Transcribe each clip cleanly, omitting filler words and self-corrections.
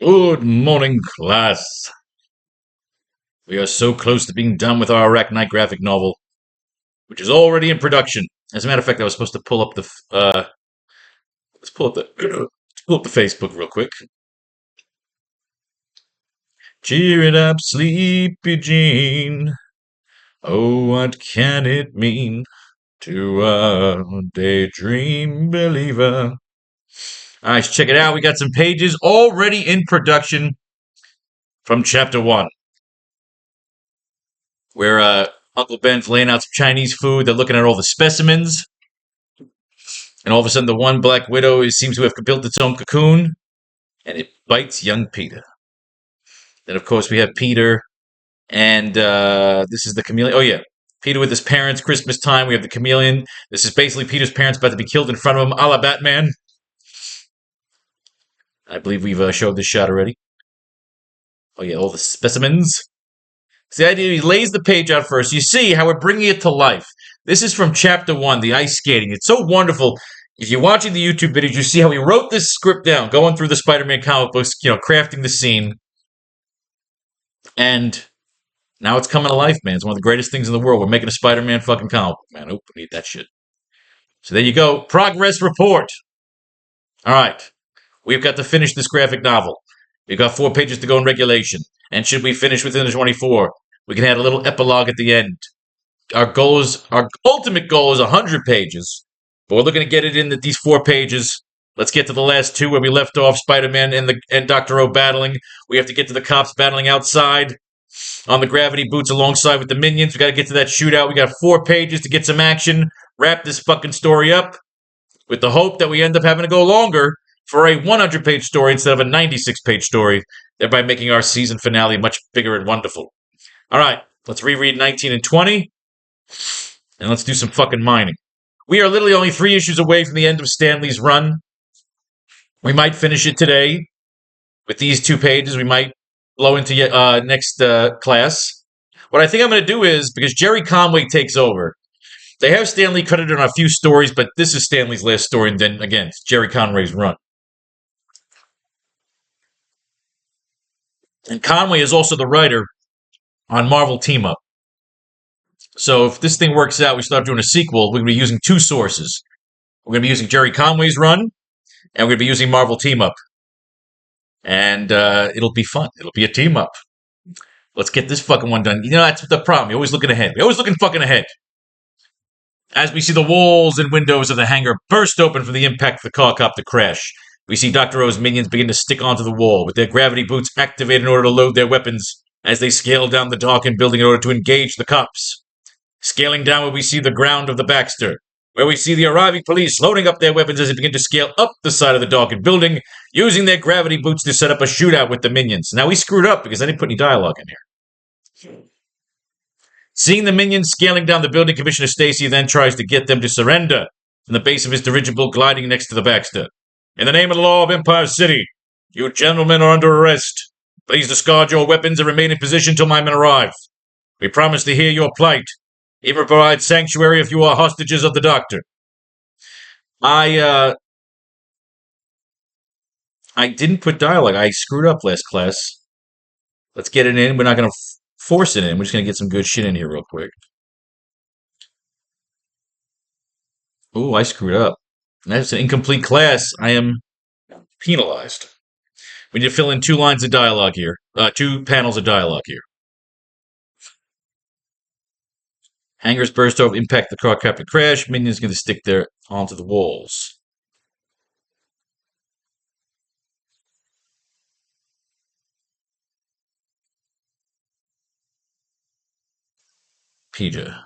Good morning, class. We are so close to being done with our AracKnight graphic novel, which is already in production. As a matter of fact, I was supposed to pull up the let's pull up the let's pull up the Facebook real quick. Cheer it up, sleepy Jean. Oh, what can it mean to a daydream believer? All right, check it out. We got some pages already in production from chapter 1. Where Uncle Ben's laying out some Chinese food. They're looking at all the specimens. And all of a sudden, the one black widow seems to have built its own cocoon. And it bites young Peter. Then, of course, we have Peter. And this is the chameleon. Oh, yeah. Peter with his parents, Christmas time. We have the chameleon. This is basically Peter's parents about to be killed in front of him, a la Batman. I believe we've showed this shot already. Oh, yeah, all the specimens. So the idea, he lays the page out first. You see how we're bringing it to life. This is from chapter 1, the ice skating. It's so wonderful. If you're watching the YouTube videos, you see how he wrote this script down, going through the Spider-Man comic books, crafting the scene. And now it's coming to life, man. It's one of the greatest things in the world. We're making a Spider-Man fucking comic book, man. Oh, we need that shit. So there you go. Progress report. All right. We've got to finish this graphic novel. We've got 4 pages to go in regulation. And should we finish within the 24, we can add a little epilogue at the end. Our ultimate goal is 100 pages, but we're looking to get it in these 4 pages. Let's get to the last 2 where we left off, Spider-Man and Dr. O battling. We have to get to the cops battling outside on the gravity boots alongside with the minions. We got to get to that shootout. We got 4 pages to get some action, wrap this fucking story up with the hope that we end up having to go longer for a 100-page story instead of a 96-page story, thereby making our season finale much bigger and wonderful. All right, let's reread 19 and 20, and let's do some fucking mining. We are literally only 3 issues away from the end of Stan Lee's run. We might finish it today with these 2 pages. We might blow into next class. What I think I'm going to do is, because Jerry Conway takes over, they have Stan Lee credited on a few stories, but this is Stan Lee's last story, and then, again, it's Jerry Conway's run. And Conway is also the writer on Marvel Team Up. So if this thing works out, we start doing a sequel, we're going to be using 2 sources. We're going to be using Jerry Conway's run, and we're going to be using Marvel Team Up. And it'll be fun. It'll be a team up. Let's get this fucking one done. That's the problem. You're always looking ahead. We're always looking fucking ahead. As we see the walls and windows of the hangar burst open from the impact of the car copter crash, we see Dr. O's minions begin to stick onto the wall, with their gravity boots activated in order to load their weapons as they scale down the darkened building in order to engage the cops. Scaling downward, we see the ground of the Baxter, where we see the arriving police loading up their weapons as they begin to scale up the side of the darkened building, using their gravity boots to set up a shootout with the minions. Now, we screwed up because I didn't put any dialogue in here. Seeing the minions scaling down the building, Commissioner Stacy then tries to get them to surrender from the base of his dirigible gliding next to the Baxter. In the name of the law of Empire City, you gentlemen are under arrest. Please discard your weapons and remain in position till my men arrive. We promise to hear your plight, even provide sanctuary if you are hostages of the Doctor. I didn't put dialogue. I screwed up last class. Let's get it in. We're not going to force it in. We're just going to get some good shit in here real quick. Ooh, I screwed up. That's an incomplete class. I am penalized. We need to fill in 2 lines of dialogue here. 2 panels of dialogue here. Hangars burst over, impact the car copter crash. Minions going to stick there onto the walls. Peter.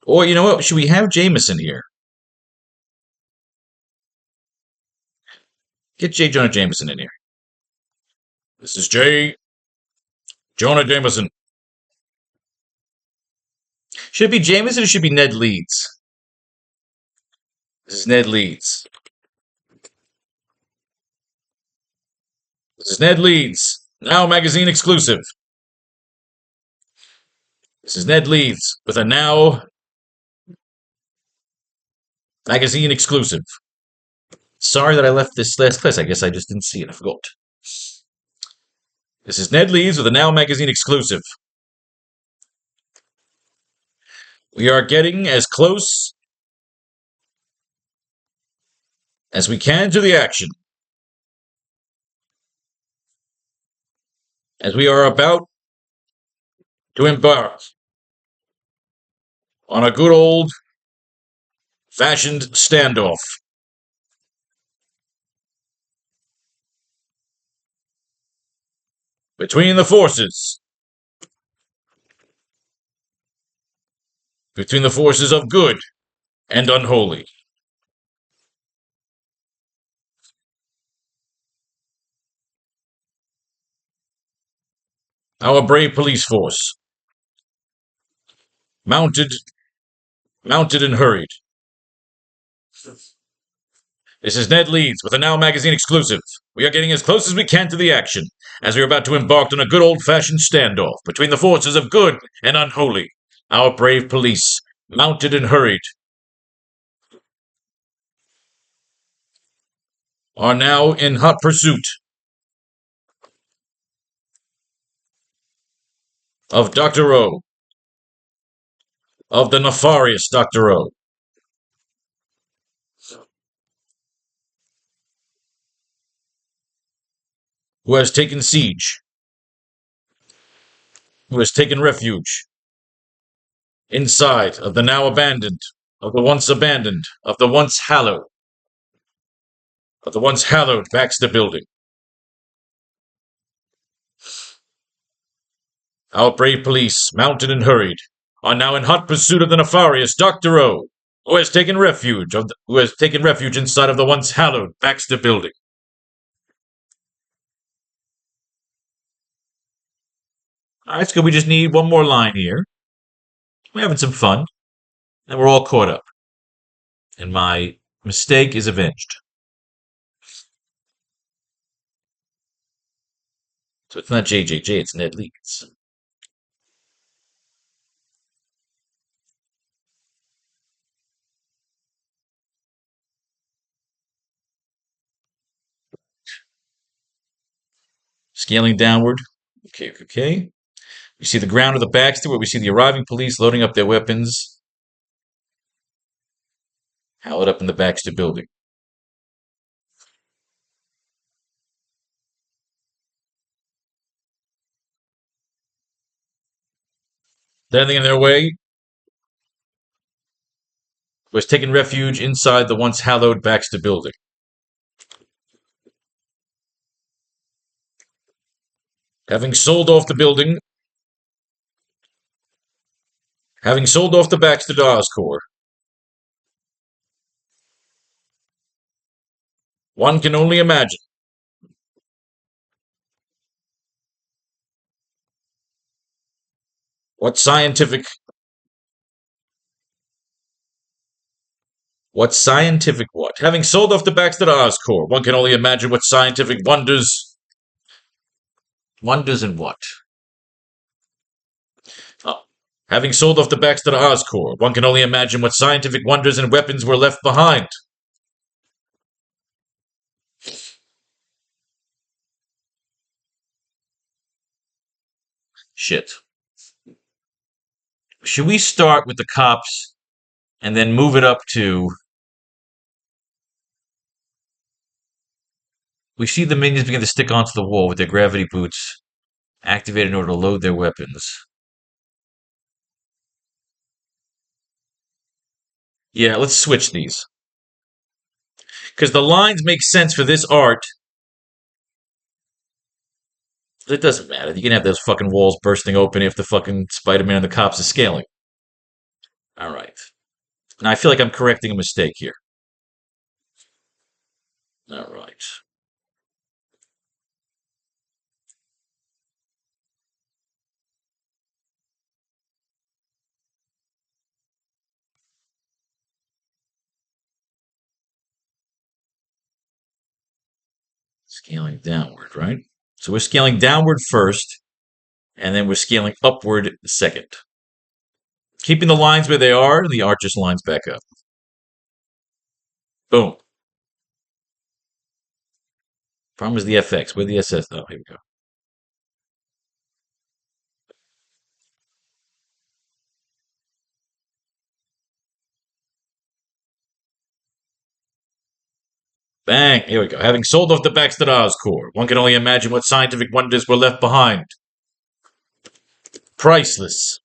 Or, you know what? Should we have Jameson here? Get J. Jonah Jameson in here. This is J. Jonah Jameson. Should it be Jameson or should it be Ned Leeds? This is Ned Leeds. This is Ned Leeds. Now magazine exclusive. This is Ned Leeds with a Now magazine exclusive. Sorry that I left this last class. I guess I just didn't see it. I forgot. This is Ned Leeds with a Now Magazine exclusive. We are getting as close as we can to the action. As we are about to embark on a good old fashioned standoff between the forces. Between the forces of good and unholy. Our brave police force, mounted, mounted and hurried. This is Ned Leeds with a Now Magazine exclusive. We are getting as close as we can to the action, as we are about to embark on a good old-fashioned standoff between the forces of good and unholy. Our brave police, mounted and hurried, are now in hot pursuit of Dr. O, of the nefarious Dr. O, who has taken siege, who has taken refuge inside of the now abandoned, of the once abandoned, of the once hallowed Baxter building. Our brave police, mounted and hurried, are now in hot pursuit of the nefarious Dr. O, who has taken refuge inside of the once hallowed Baxter building. All right, so we just need one more line here. We're having some fun, and we're all caught up. And my mistake is avenged. So it's not JJJ, it's Ned Leeds. Scaling downward. Okay. We see the ground of the Baxter where we see the arriving police loading up their weapons. Hallowed up in the Baxter building. Standing in their way was taking refuge inside the once hallowed Baxter building. Having sold off the building, having sold off the Baxter to Oscorp, one can only imagine what scientific what? Having sold off the Baxter to Oscorp, one can only imagine what scientific wonders in what? Oh. Having sold off the Baxter to Oscorp, one can only imagine what scientific wonders and weapons were left behind. Shit. Should we start with the cops and then move it up to... We see the minions begin to stick onto the wall with their gravity boots activated in order to load their weapons. Yeah, let's switch these. Because the lines make sense for this art. It doesn't matter. You can have those fucking walls bursting open if the fucking Spider-Man and the cops are scaling. Alright. Now I feel like I'm correcting a mistake here. Alright. Scaling downward, right? So we're scaling downward first, and then we're scaling upward second. Keeping the lines where they are, the art just lines back up. Boom. Problem is the FX. Where the SS? Oh, here we go. Bang! Here we go. Having sold off the Baxter Oscorp, one can only imagine what scientific wonders were left behind. Priceless.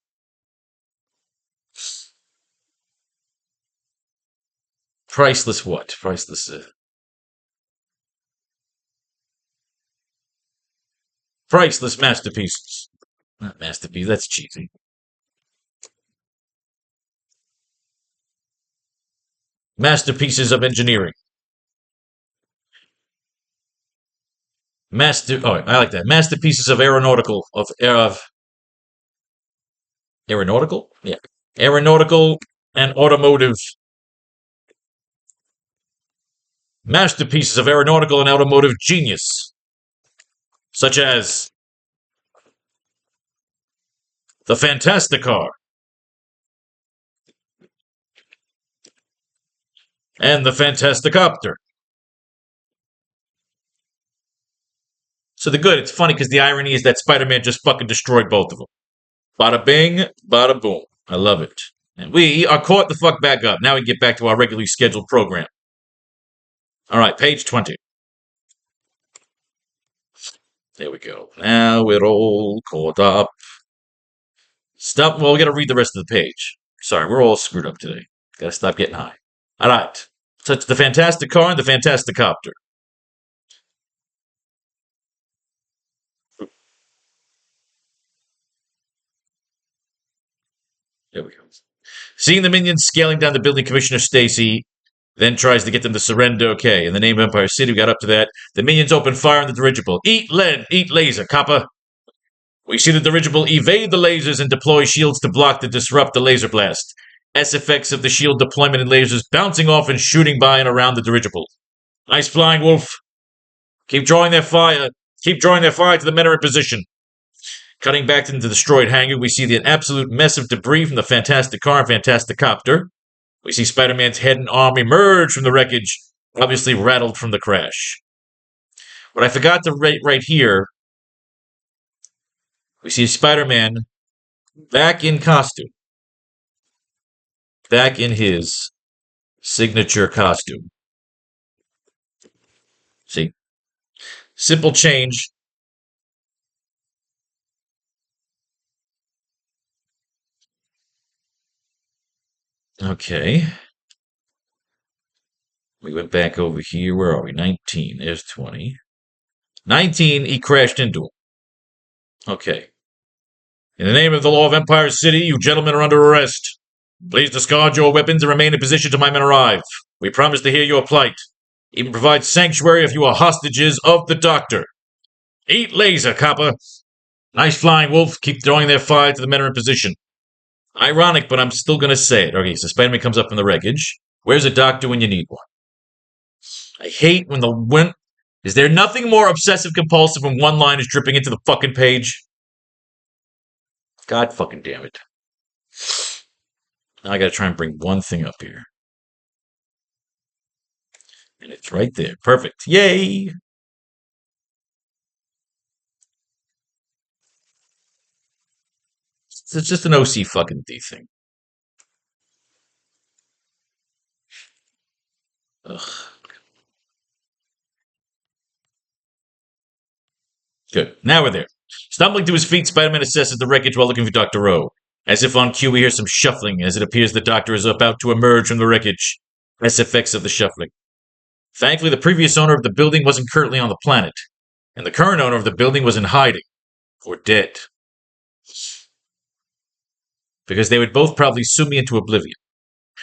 Priceless what? Priceless. Priceless masterpieces. Not masterpiece, that's cheesy. Masterpieces of engineering. I like that. Masterpieces of aeronautical? Yeah. Aeronautical and automotive. Masterpieces of aeronautical and automotive genius. Such as the Fantasticar and the Fantasticopter. So the good, it's funny because the irony is that Spider-Man just fucking destroyed both of them. Bada bing, bada boom. I love it. And we are caught the fuck back up. Now we get back to our regularly scheduled program. All right, page 20. There we go. Now we're all caught up. Stop. Well, we gotta read the rest of the page. Sorry, we're all screwed up today. Gotta stop getting high. All right. So it's the Fantasticar and the Fantasticopter. There we go. Seeing the minions scaling down the building, Commissioner Stacy then tries to get them to surrender. Okay, in the name of Empire City, we got up to that. The minions open fire on the dirigible. Eat lead, eat laser, copper. We see the dirigible evade the lasers and deploy shields to block to disrupt the laser blast. S effects of the shield deployment and lasers bouncing off and shooting by and around the dirigible. Nice flying, Wolf. Keep drawing their fire. Keep drawing their fire to the men are in position. Cutting back into the destroyed hangar, we see the absolute mess of debris from the Fantasticar and Fantasticopter. We see Spider-Man's head and arm emerge from the wreckage, obviously rattled from the crash. What I forgot to rate right here, we see Spider-Man back in costume. Back in his signature costume. See? Simple change. Okay. We went back over here. Where are we? 19. There's 20. 19, he crashed into him. Okay. In the name of the law of Empire City, you gentlemen are under arrest. Please discard your weapons and remain in position till my men arrive. We promise to hear your plight. Even provide sanctuary if you are hostages of the Doctor. Eat laser, copper. Nice flying, Wolf. Keep throwing their fire to the men are in position. Ironic, but I'm still going to say it. Okay, so Spider-Man comes up from the wreckage. Where's a doctor when you need one? I hate when Is there nothing more obsessive-compulsive when one line is dripping into the fucking page? God fucking damn it. Now I gotta try and bring one thing up here. And it's right there. Perfect. Yay! It's just an OC fucking D thing. Ugh. Good. Now we're there. Stumbling to his feet, Spider-Man assesses the wreckage while looking for Dr. O. As if on cue, we hear some shuffling as it appears the Doctor is about to emerge from the wreckage. As effects of the shuffling. Thankfully, the previous owner of the building wasn't currently on the planet, and the current owner of the building was in hiding. Or dead. Because they would both probably sue me into oblivion.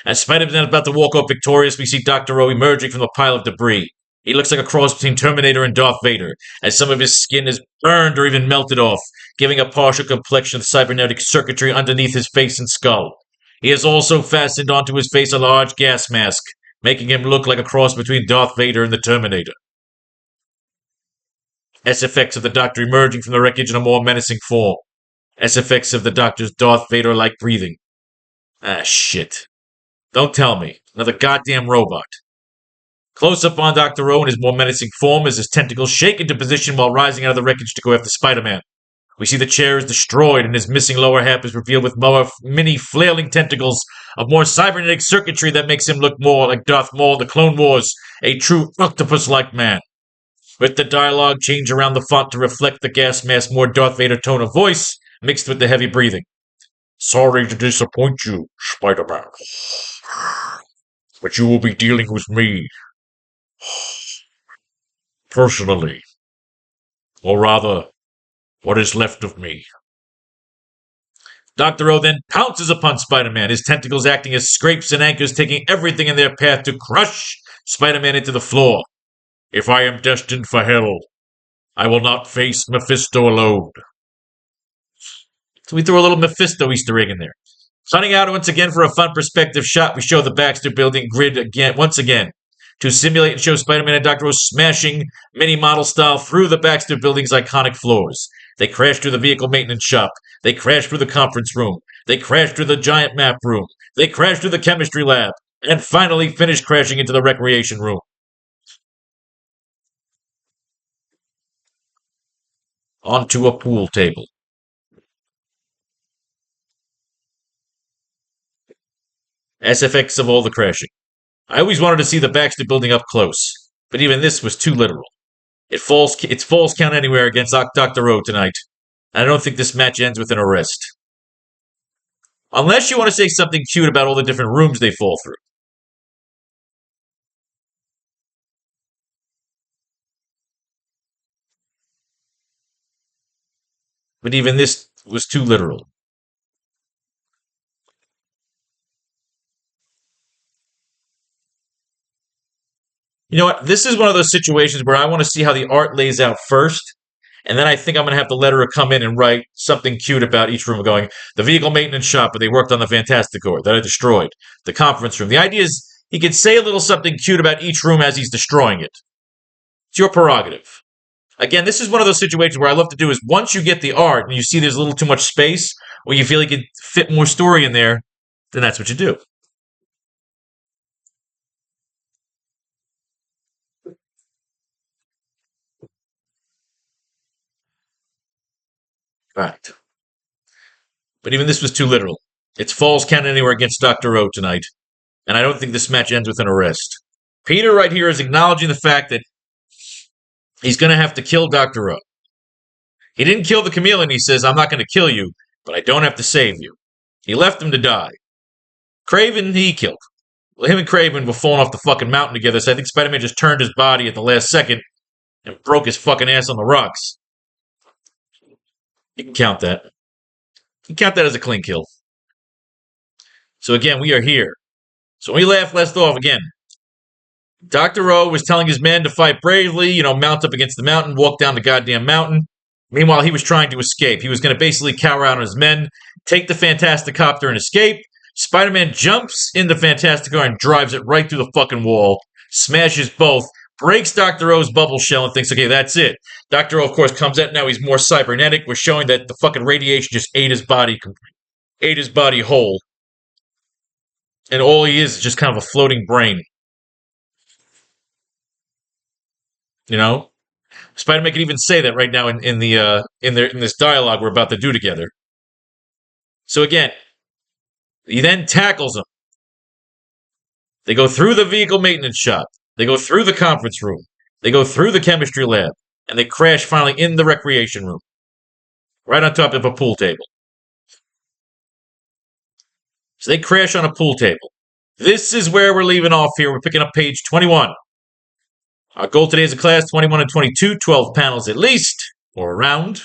As Spider-Man is about to walk off victorious, we see Dr. O emerging from a pile of debris. He looks like a cross between Terminator and Darth Vader, as some of his skin is burned or even melted off, giving a partial complexion of cybernetic circuitry underneath his face and skull. He has also fastened onto his face a large gas mask, making him look like a cross between Darth Vader and the Terminator. S effects of the Doctor emerging from the wreckage in a more menacing form. S effects of the Doctor's Darth Vader-like breathing. Ah, shit. Don't tell me. Another goddamn robot. Close up on Dr. O in his more menacing form as his tentacles shake into position while rising out of the wreckage to go after Spider-Man. We see the chair is destroyed and his missing lower half is revealed with more many flailing tentacles of more cybernetic circuitry that makes him look more like Darth Maul in the Clone Wars, a true octopus-like man. With the dialogue change around the font to reflect the gas mask more Darth Vader tone of voice, mixed with the heavy breathing. Sorry to disappoint you, Spider-Man. But you will be dealing with me. Personally. Or rather, what is left of me. Dr. O then pounces upon Spider-Man, his tentacles acting as scrapes and anchors, taking everything in their path to crush Spider-Man into the floor. If I am destined for hell, I will not face Mephisto alone. So we throw a little Mephisto Easter egg in there. Cutting out once again for a fun perspective shot, we show the Baxter Building grid once again to simulate and show Spider-Man and Dr. O smashing mini-model style through the Baxter Building's iconic floors. They crash through the vehicle maintenance shop. They crash through the conference room. They crash through the giant map room. They crash through the chemistry lab. And finally finish crashing into the recreation room. Onto a pool table. SFX of all the crashing. I always wanted to see the Baxter Building up close, but even this was too literal. It's falls count anywhere against Dr. O tonight. I don't think this match ends with an arrest. Unless you want to say something cute about all the different rooms they fall through. But even this was too literal. You know what? This is one of those situations where I want to see how the art lays out first, and then I think I'm going to have the letterer come in and write something cute about each room, going, the vehicle maintenance shop where they worked on the Fantasticor that I destroyed, the conference room. The idea is he could say a little something cute about each room as he's destroying it. It's your prerogative. Again, this is one of those situations where I love to do is once you get the art and you see there's a little too much space, or you feel you could fit more story in there, then that's what you do. Right. But even this was too literal. It's falls count anywhere against Dr. O tonight, and I don't think this match ends with an arrest. Peter right here is acknowledging the fact that he's going to have to kill Dr. O. He didn't kill the chameleon, he says, I'm not going to kill you, but I don't have to save you. He left him to die. Craven, he killed. Well, him and Craven were falling off the fucking mountain together, so I think Spider-Man just turned his body at the last second and broke his fucking ass on the rocks. You can count that. You can count that as a clean kill. So again, we are here. So when we left off again, Dr. O was telling his men to fight bravely, mount up against the mountain, walk down the goddamn mountain. Meanwhile, he was trying to escape. He was going to basically cower out on his men, take the Fantasticopter and escape. Spider-Man jumps in the Fantasticor and drives it right through the fucking wall, smashes both, breaks Dr. O's bubble shell and thinks, okay, that's it. Dr. O, of course, comes out now. He's more cybernetic. We're showing that the fucking radiation just ate his body whole. And all he is just kind of a floating brain. Spider-Man can even say that right now in this dialogue we're about to do together. So again, he then tackles him. They go through the vehicle maintenance shop. They go through the conference room. They go through the chemistry lab. And they crash finally in the recreation room. Right on top of a pool table. So they crash on a pool table. This is where we're leaving off here. We're picking up page 21. Our goal today is a class 21 and 22, 12 panels at least, or around,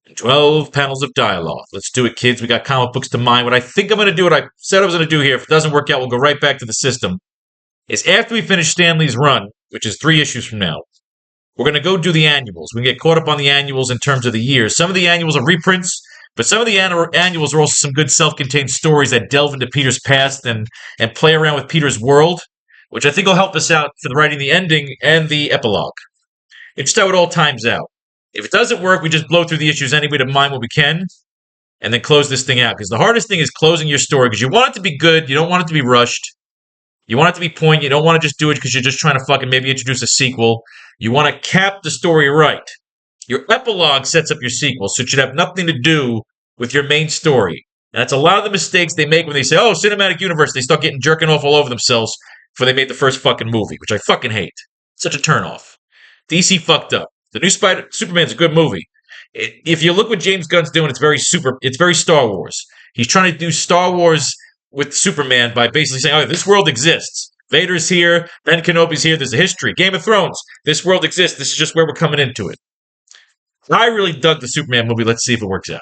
and 12 panels of dialogue. Let's do it, kids. We got comic books to mine. What I think I'm going to do, what I said I was going to do here, if it doesn't work out, we'll go right back to the system, is after we finish Stanley's run, which is 3 issues from now, we're going to go do the annuals. We can get caught up on the annuals in terms of the years. Some of the annuals are reprints, but some of the annuals are also some good self-contained stories that delve into Peter's past and play around with Peter's world, which I think will help us out for the writing the ending and the epilogue. It's just how it all times out. If it doesn't work, we just blow through the issues anyway to mine what we can, and then close this thing out. Because the hardest thing is closing your story, because you want it to be good, you don't want it to be rushed, you want it to be poignant, you don't want to just do it because you're just trying to fucking maybe introduce a sequel. You want to cap the story right. Your epilogue sets up your sequel, so it should have nothing to do with your main story. And that's a lot of the mistakes they make when they say, oh, cinematic universe, they start getting jerking off all over themselves before they made the first fucking movie, which I fucking hate. Such a turnoff. DC fucked up. The new Superman's a good movie. If you look what James Gunn's doing, it's very Star Wars. He's trying to do Star Wars with Superman by basically saying, oh, this world exists. Vader's here, Ben Kenobi's here, there's a history. Game of Thrones, this world exists, this is just where we're coming into it. I really dug the Superman movie. Let's see if it works out.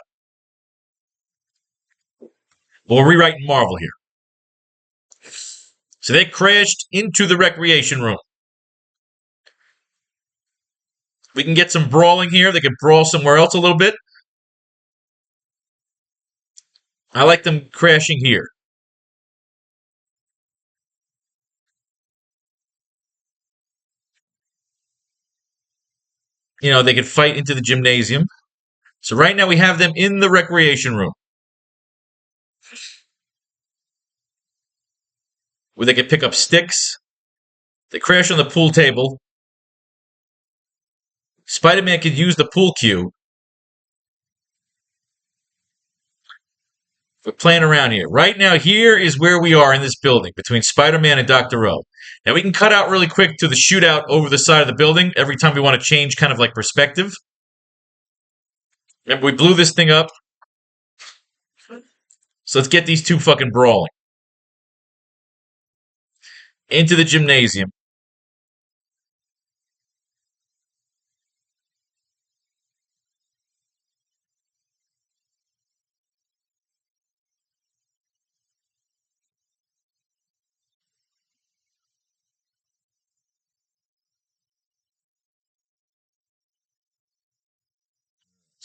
Well, we're rewriting Marvel here. So they crashed into the recreation room. We can get some brawling here. They can brawl somewhere else a little bit. I like them crashing here. You know, they could fight into the gymnasium. So right now we have them in the recreation room, where they could pick up sticks. They crash on the pool table. Spider-Man could use the pool cue. We're playing around here. Right now, here is where we are in this building, between Spider-Man and Dr. O. Now, we can cut out really quick to the shootout over the side of the building every time we want to change kind of like perspective. Remember, we blew this thing up. So let's get these two fucking brawling. Into the gymnasium.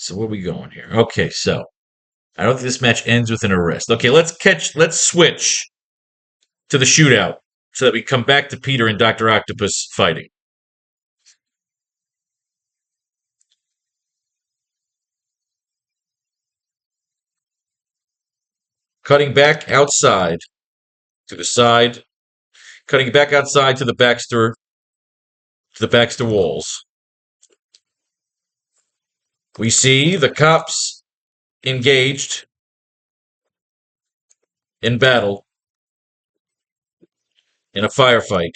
So where are we going here? Okay, so I don't think this match ends with an arrest. Okay, let's switch to the shootout so that we come back to Peter and Dr. Octopus fighting. Cutting back outside to the side, cutting back outside to the Baxter walls. We see the cops engaged in battle in a firefight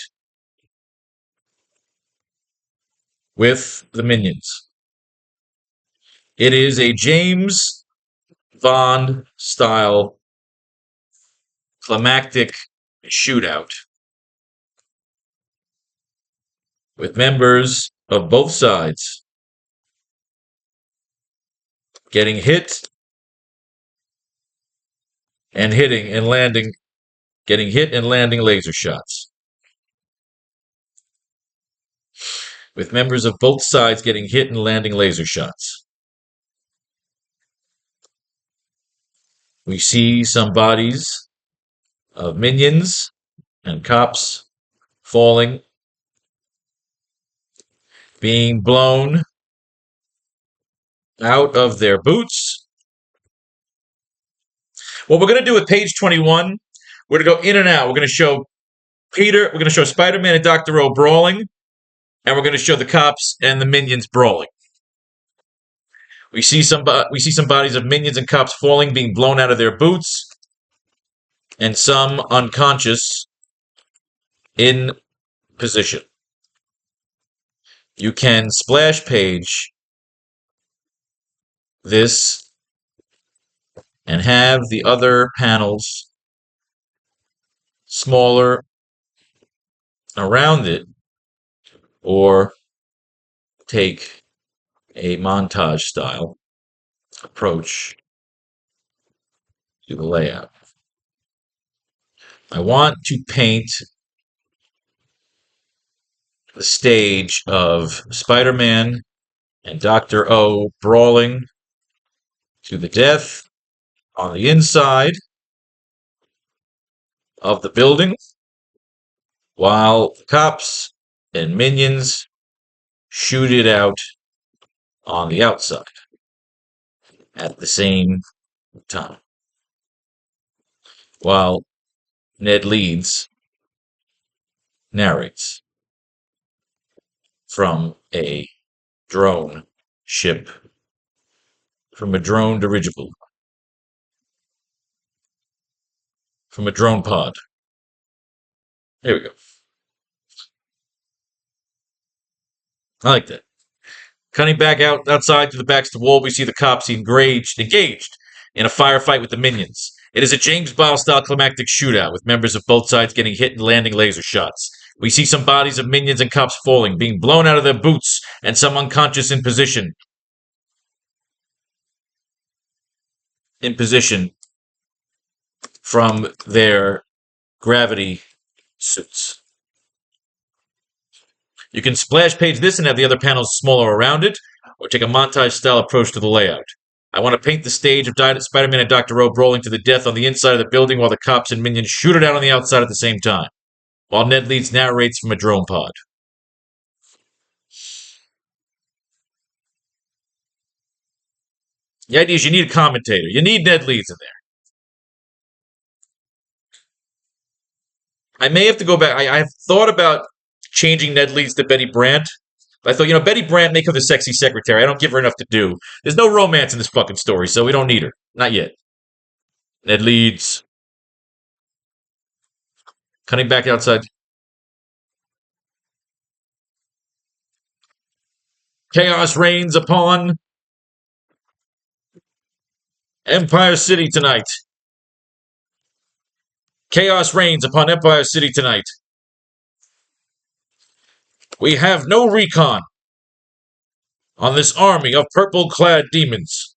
with the minions. It is a James Bond style climactic shootout with members of both sides getting hit and hitting and landing, getting hit and landing laser shots. With members of both sides getting hit and landing laser shots. We see some bodies of minions and cops falling, being blown out of their boots. What we're going to do with page 21, we're going to go in and out. We're going to show Peter, we're going to show Spider-Man and Dr. O brawling, and we're going to show the cops and the minions brawling. We see some bodies of minions and cops falling, being blown out of their boots, and some unconscious in position. You can splash page this and have the other panels smaller around it, or take a montage style approach to the layout. I want to paint the stage of Spider-Man and Dr. O brawling to the death on the inside of the building, while cops and minions shoot it out on the outside at the same time. While Ned Leeds narrates from a drone ship from a drone dirigible. From a drone pod. There we go. I like that. Cutting back outside to the back of the wall, we see the cops engaged in a firefight with the minions. It is a James Bond-style climactic shootout, with members of both sides getting hit and landing laser shots. We see some bodies of minions and cops falling, being blown out of their boots, and some unconscious in position. From their gravity suits. You can splash page this and have the other panels smaller around it, or take a montage-style approach to the layout. I want to paint the stage of Spider-Man and Dr. Robe rolling to the death on the inside of the building while the cops and minions shoot it out on the outside at the same time, while Ned Leeds narrates from a drone pod. The idea is you need a commentator. You need Ned Leeds in there. I may have to go back. I've thought about changing Ned Leeds to Betty Brant. But I thought, Betty Brant, make her the sexy secretary. I don't give her enough to do. There's no romance in this fucking story, so we don't need her. Not yet. Ned Leeds. Cutting back outside. Chaos reigns upon Empire City tonight. Chaos reigns upon Empire City tonight. We have no recon on this army of purple-clad demons.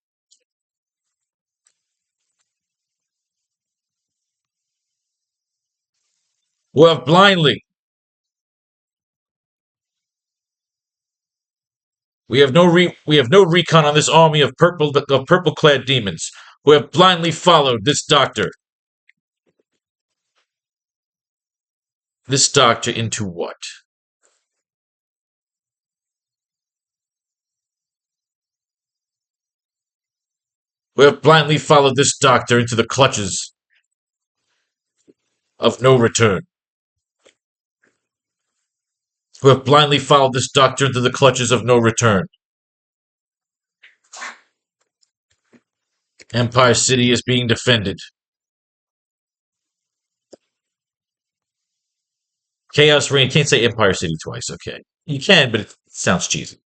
Who have blindly. We have no recon on this army of purple-clad demons who have blindly followed this doctor. This doctor into what? We have blindly followed this doctor into the clutches of no return. We have blindly followed this doctor into the clutches of no return. Empire City is being defended. Chaos reign. Can't say Empire City twice, okay. You can, but it sounds cheesy.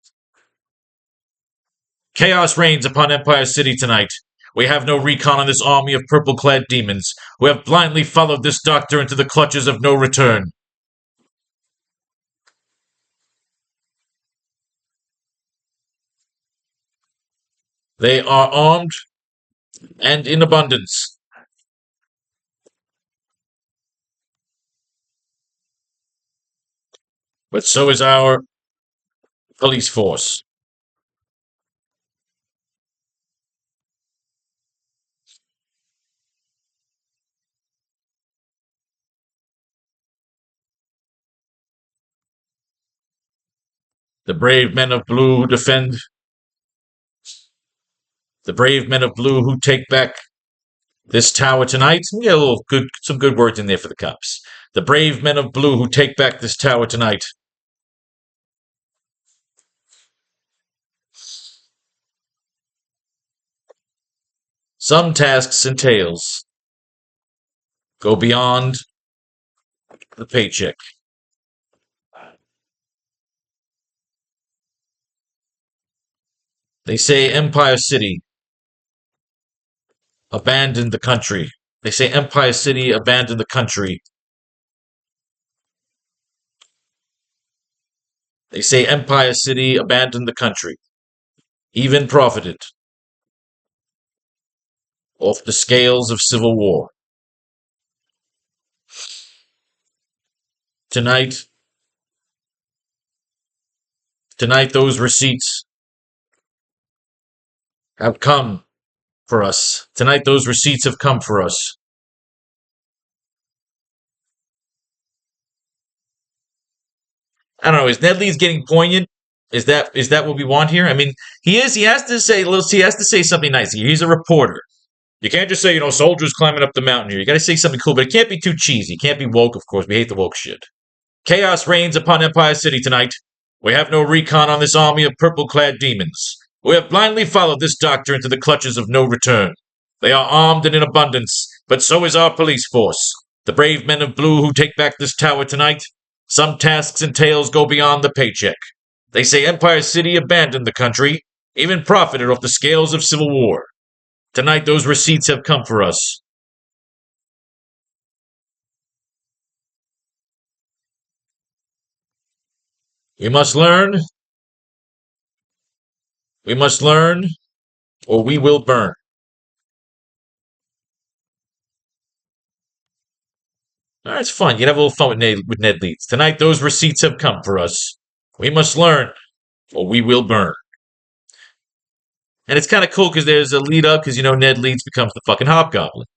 Chaos reigns upon Empire City tonight. We have no recon on this army of purple-clad demons who have blindly followed this doctor into the clutches of no return. They are armed and in abundance. But so is our police force. The brave men of blue who defend. The brave men of blue who take back this tower tonight. Yeah, some good words in there for the cops. The brave men of blue who take back this tower tonight. Some tasks and tales go beyond the paycheck. They say Empire City abandoned the country. They say Empire City abandoned the country. They say Empire City abandoned the country. Even profited off the scales of civil war. Tonight, those receipts have come for us. Tonight, those receipts have come for us. I don't know. Is Ned Leeds getting poignant? Is that what we want here? I mean, he is. He has to say something nice. He's a reporter. You can't just say, soldiers climbing up the mountain here. You got to say something cool, but it can't be too cheesy. It can't be woke, of course. We hate the woke shit. Chaos reigns upon Empire City tonight. We have no recon on this army of purple-clad demons who have blindly followed this doctor into the clutches of no return. They are armed and in abundance, but so is our police force. The brave men of blue who take back this tower tonight. Some tasks and tales go beyond the paycheck. They say Empire City abandoned the country, even profited off the scales of civil war. Tonight those receipts have come for us. We must learn, or we will burn. It's fun. You can have a little fun with Ned Leeds. Tonight those receipts have come for us. We must learn, or we will burn. And it's kind of cool because there's a lead up because, Ned Leeds becomes the fucking Hobgoblin.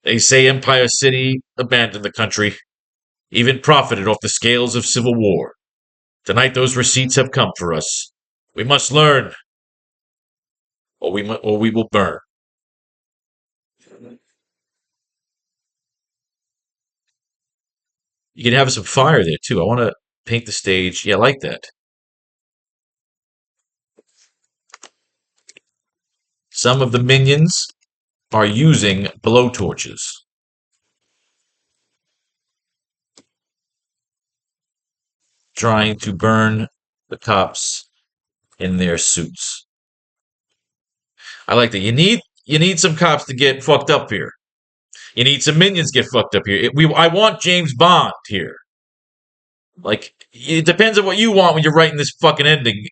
They say Empire City abandoned the country, even profited off the scales of civil war. Tonight those receipts have come for us. We must learn, or we will burn. You can have some fire there too. I want to paint the stage. Yeah, I like that. Some of the minions are using blowtorches, trying to burn the cops in their suits. I like that. You need some cops to get fucked up here. You need some minions to get fucked up here. I want James Bond here. Like, it depends on what you want when you're writing this fucking ending.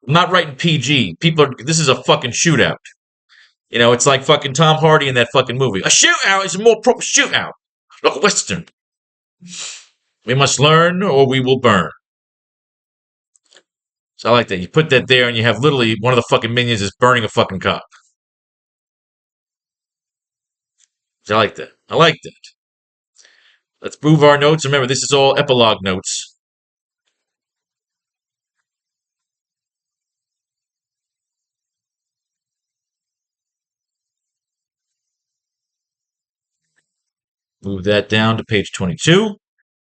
I'm not writing PG. This is a fucking shootout. It's like fucking Tom Hardy in that fucking movie. A shootout is a more proper shootout. Like a Western. We must learn or we will burn. So I like that. You put that there and you have literally one of the fucking minions is burning a fucking cop. So I like that. I like that. Let's move our notes. Remember, this is all epilogue notes. Move that down to page 22.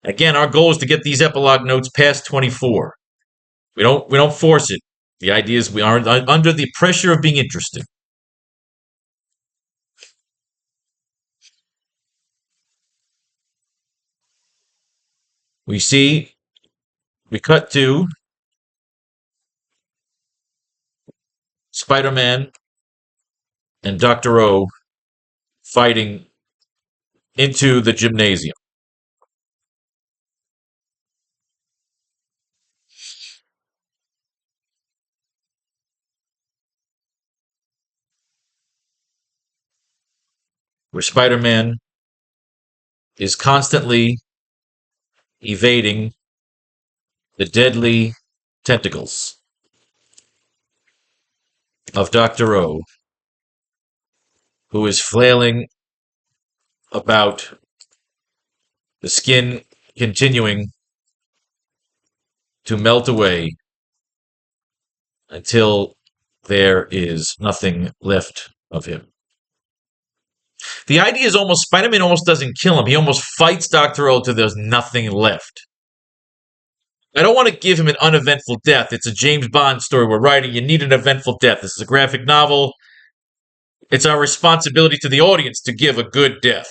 Again, our goal is to get these epilogue notes past 24. We don't force it. The idea is we are under the pressure of being interesting. We cut to Spider-Man and Dr. O fighting into the gymnasium. Where Spider-Man is constantly evading the deadly tentacles of Dr. O, who is flailing about, the skin continuing to melt away until there is nothing left of him. The idea is almost Spider-Man almost doesn't kill him. He almost fights Dr. O till there's nothing left. I don't want to give him an uneventful death. It's a James Bond story we're writing. You need an eventful death. This is a graphic novel. It's our responsibility to the audience to give a good death.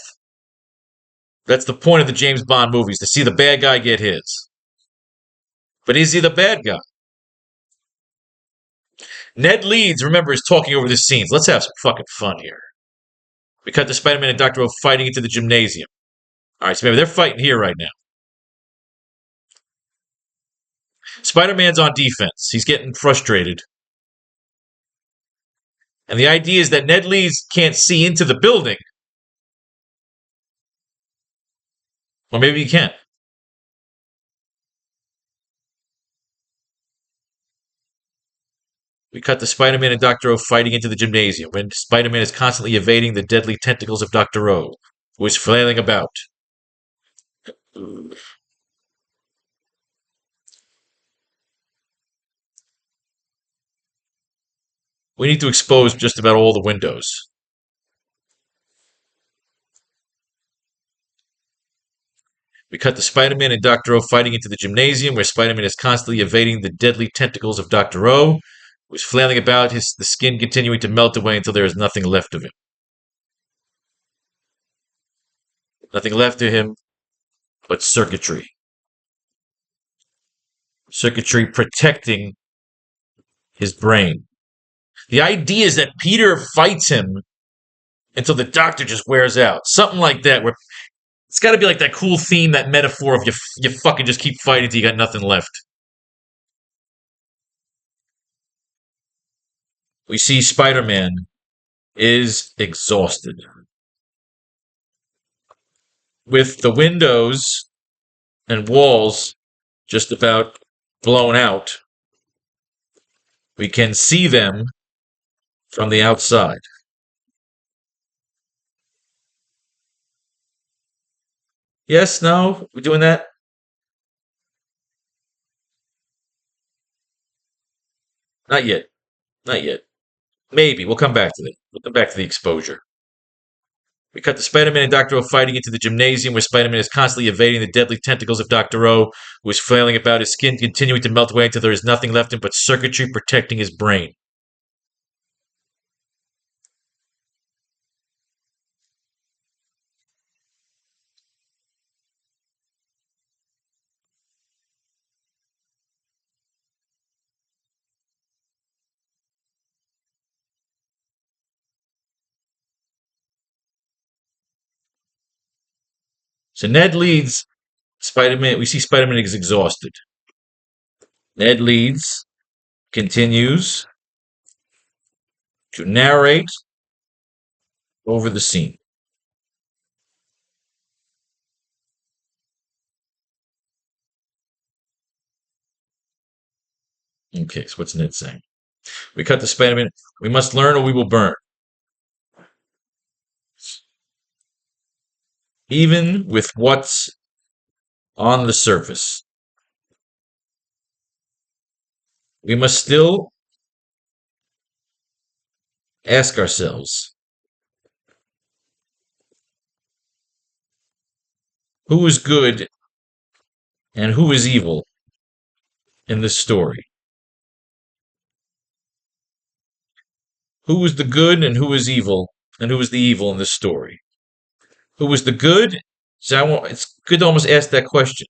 That's the point of the James Bond movies, to see the bad guy get his. But is he the bad guy? Ned Leeds, remember, is talking over the scenes. Let's have some fucking fun here. We cut to Spider-Man and Dr. O fighting into the gymnasium. All right, so maybe they're fighting here right now. Spider-Man's on defense. He's getting frustrated. And the idea is that Ned Leeds can't see into the building. Or maybe he can. We cut to Spider-Man and Dr. O fighting into the gymnasium, when Spider-Man is constantly evading the deadly tentacles of Dr. O, who is flailing about. We need to expose just about all the windows. We cut to Spider-Man and Dr. O fighting into the gymnasium, where Spider-Man is constantly evading the deadly tentacles of Dr. O, who is flailing about, the skin continuing to melt away until there is nothing left of him. Nothing left of him but circuitry. Circuitry protecting his brain. The idea is that Peter fights him until the Doctor just wears out. Something like that, where it's got to be like that cool theme, that metaphor of you fucking just keep fighting until you got nothing left. We see Spider-Man is exhausted. With the windows and walls just about blown out, we can see them from the outside. Yes, no, we're doing that? Not yet. Not yet. Maybe. We'll come back to that. We'll come back to the exposure. We cut to Spider-Man and Dr. O fighting into the gymnasium, where Spider-Man is constantly evading the deadly tentacles of Dr. O, who is flailing about, his skin continuing to melt away until there is nothing left in but circuitry protecting his brain. So Ned leads Spider-Man. We see Spider-Man is exhausted. Ned leads, continues to narrate over the scene. Okay, so what's Ned saying? We cut to Spider-Man. We must learn or we will burn. Even with what's on the surface, we must still ask ourselves, who is good and who is evil in this story? Who is the good and who is evil, and who is the evil in this story? Who is the good? So it's good to almost ask that question.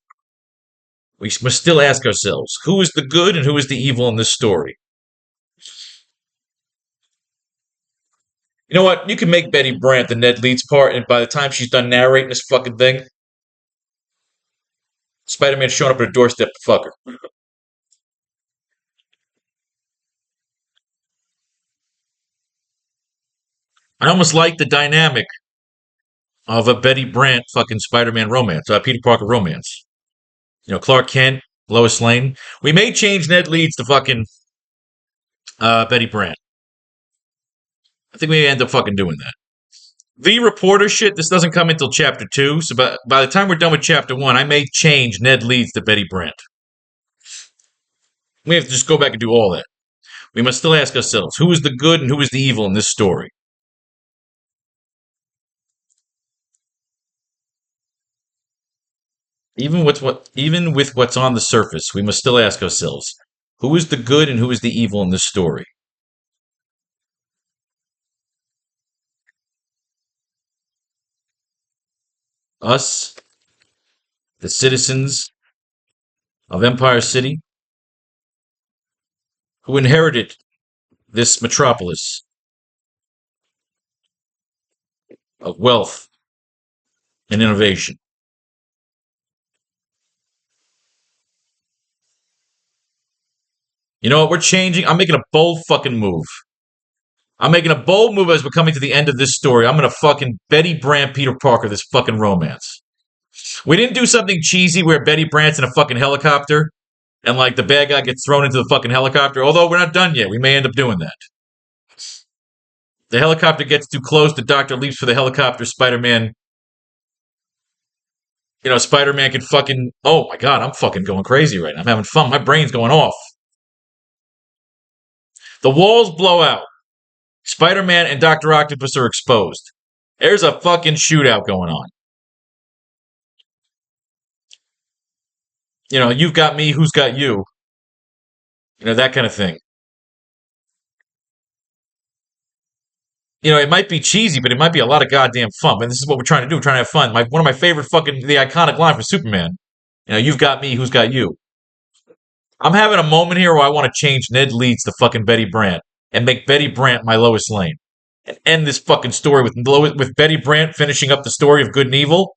We must still ask ourselves, who is the good and who is the evil in this story? You know what? You can make Betty Brant the Ned Leeds part, and by the time she's done narrating this fucking thing, Spider-Man showing up at her doorstep to fuck her. I almost like the dynamic of a Betty Brant fucking Spider-Man romance, Peter Parker romance. Clark Kent, Lois Lane. We may change Ned Leeds to fucking Betty Brant. I think we may end up fucking doing that. The reporter shit, this doesn't come until chapter 2, so by the time we're done with chapter 1, I may change Ned Leeds to Betty Brant. We have to just go back and do all that. We must still ask ourselves, who is the good and who is the evil in this story? Even with what's on the surface, we must still ask ourselves, who is the good and who is the evil in this story? Us, the citizens of Empire City, who inherited this metropolis of wealth and innovation. You know what? We're changing. I'm making a bold fucking move. I'm making a bold move as we're coming to the end of this story. I'm going to fucking Betty Brant, Peter Parker, this fucking romance. We didn't do something cheesy where Betty Brant's in a fucking helicopter and like the bad guy gets thrown into the fucking helicopter. Although we're not done yet. We may end up doing that. The helicopter gets too close. The Doctor leaps for the helicopter. Spider-Man Spider-Man can fucking, oh my God, I'm fucking going crazy right now. I'm having fun. My brain's going off. The walls blow out. Spider-Man and Dr. Octopus are exposed. There's a fucking shootout going on. You've got me, who's got you? That kind of thing. It might be cheesy, but it might be a lot of goddamn fun. And this is what we're trying to do. We're trying to have fun. One of my favorite the iconic line from Superman. You've got me, who's got you? I'm having a moment here where I want to change Ned Leeds to fucking Betty Brant and make Betty Brant my Lois Lane and end this fucking story with Betty Brant finishing up the story of good and evil.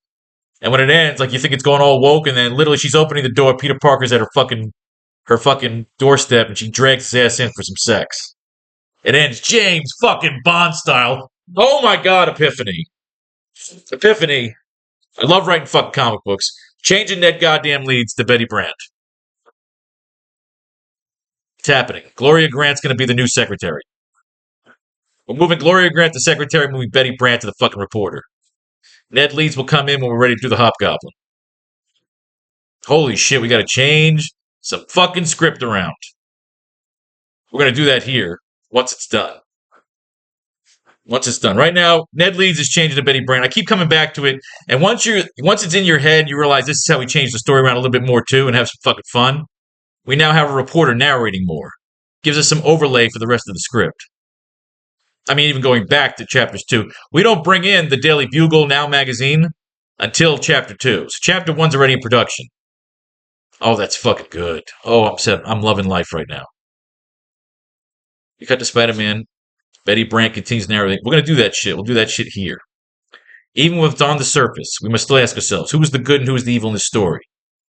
And when it ends, like you think it's going all woke, and then literally she's opening the door. Peter Parker's at her fucking doorstep, and she drags his ass in for some sex. It ends James fucking Bond style. Oh my god, Epiphany. Epiphany. I love writing fucking comic books. Changing Ned goddamn Leeds to Betty Brant. It's happening. Gloria Grant's going to be the new secretary. We're moving Gloria Grant to secretary, moving Betty Brant to the fucking reporter. Ned Leeds will come in when we're ready to do the Hobgoblin. Holy shit, we got to change some fucking script around. We're going to do that here once it's done. Once it's done. Right now, Ned Leeds is changing to Betty Brant. I keep coming back to it, and once it's in your head, you realize this is how we change the story around a little bit more too, and have some fucking fun. We now have a reporter narrating more. Gives us some overlay for the rest of the script. I mean, even going back to chapters 2. We don't bring in the Daily Bugle Now magazine until chapter 2. So chapter 1's already in production. Oh, that's fucking good. Oh, I'm loving life right now. You cut to Spider-Man. Betty Brant continues narrating. We're going to do that shit. We'll do that shit here. Even when it's on the surface, we must still ask ourselves, who is the good and who is the evil in this story?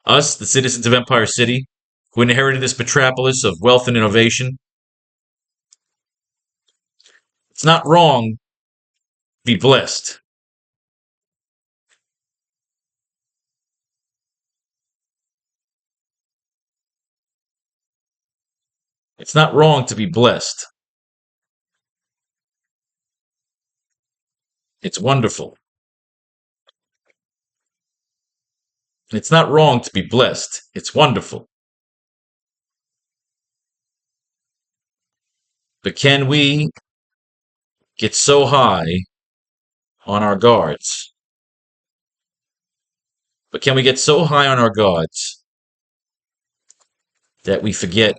Us, the citizens of Empire City, who inherited this metropolis of wealth and innovation. It's not wrong to be blessed. It's not wrong to be blessed. It's wonderful. It's not wrong to be blessed. It's wonderful. But can we get so high on our guards? But can we get so high on our guards that we forget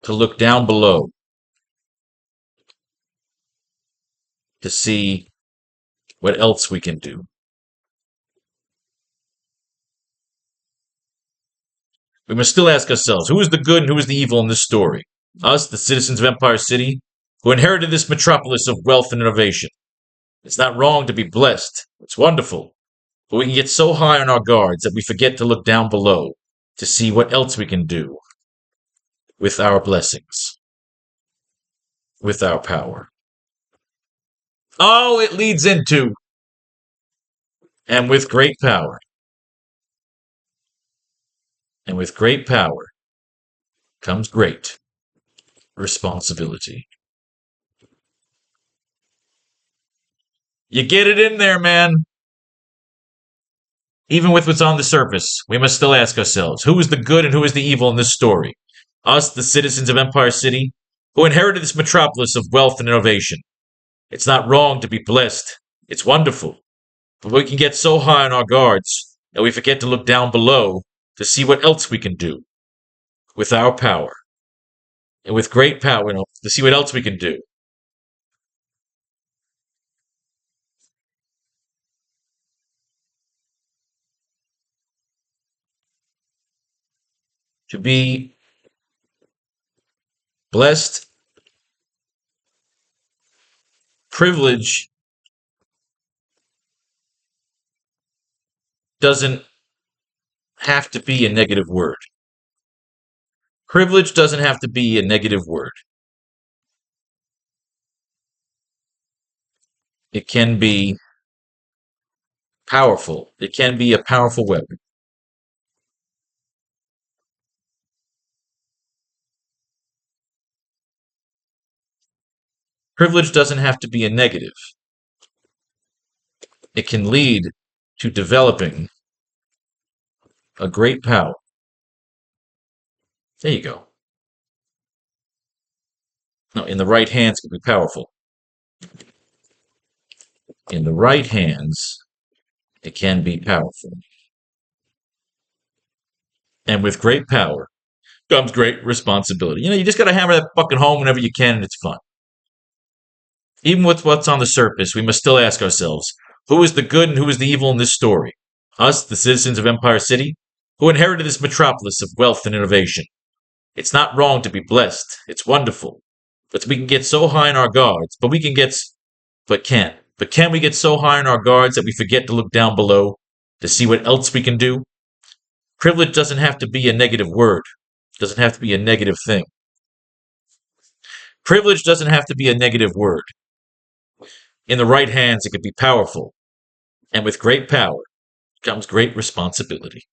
to look down below to see what else we can do? We must still ask ourselves, who is the good and who is the evil in this story? Us, the citizens of Empire City, who inherited this metropolis of wealth and innovation. It's not wrong to be blessed. It's wonderful. But we can get so high on our guards that we forget to look down below to see what else we can do with our blessings, with our power. Oh, it leads into, and with great power. And with great power comes great responsibility. You get it in there, man. Even with what's on the surface, we must still ask ourselves, who is the good and who is the evil in this story? Us, the citizens of Empire City, who inherited this metropolis of wealth and innovation. It's not wrong to be blessed. It's wonderful. But we can get so high on our guards that we forget to look down below to see what else we can do with our power. And with great power, to see what else we can do. To be blessed, privilege doesn't have to be a negative word. Privilege doesn't have to be a negative word. It can be powerful. It can be a powerful weapon. Privilege doesn't have to be a negative. It can lead to developing a great power. There you go. No, in the right hands, it can be powerful. In the right hands, it can be powerful. And with great power comes great responsibility. You just gotta hammer that fucking home whenever you can, and it's fun. Even with what's on the surface, we must still ask ourselves, who is the good and who is the evil in this story? Us, the citizens of Empire City, who inherited this metropolis of wealth and innovation. It's not wrong to be blessed. It's wonderful. But we can get so high in our guards, but can we get so high in our guards that we forget to look down below to see what else we can do? Privilege doesn't have to be a negative word. It doesn't have to be a negative thing. Privilege doesn't have to be a negative word. In the right hands, it can be powerful. And with great power comes great responsibility.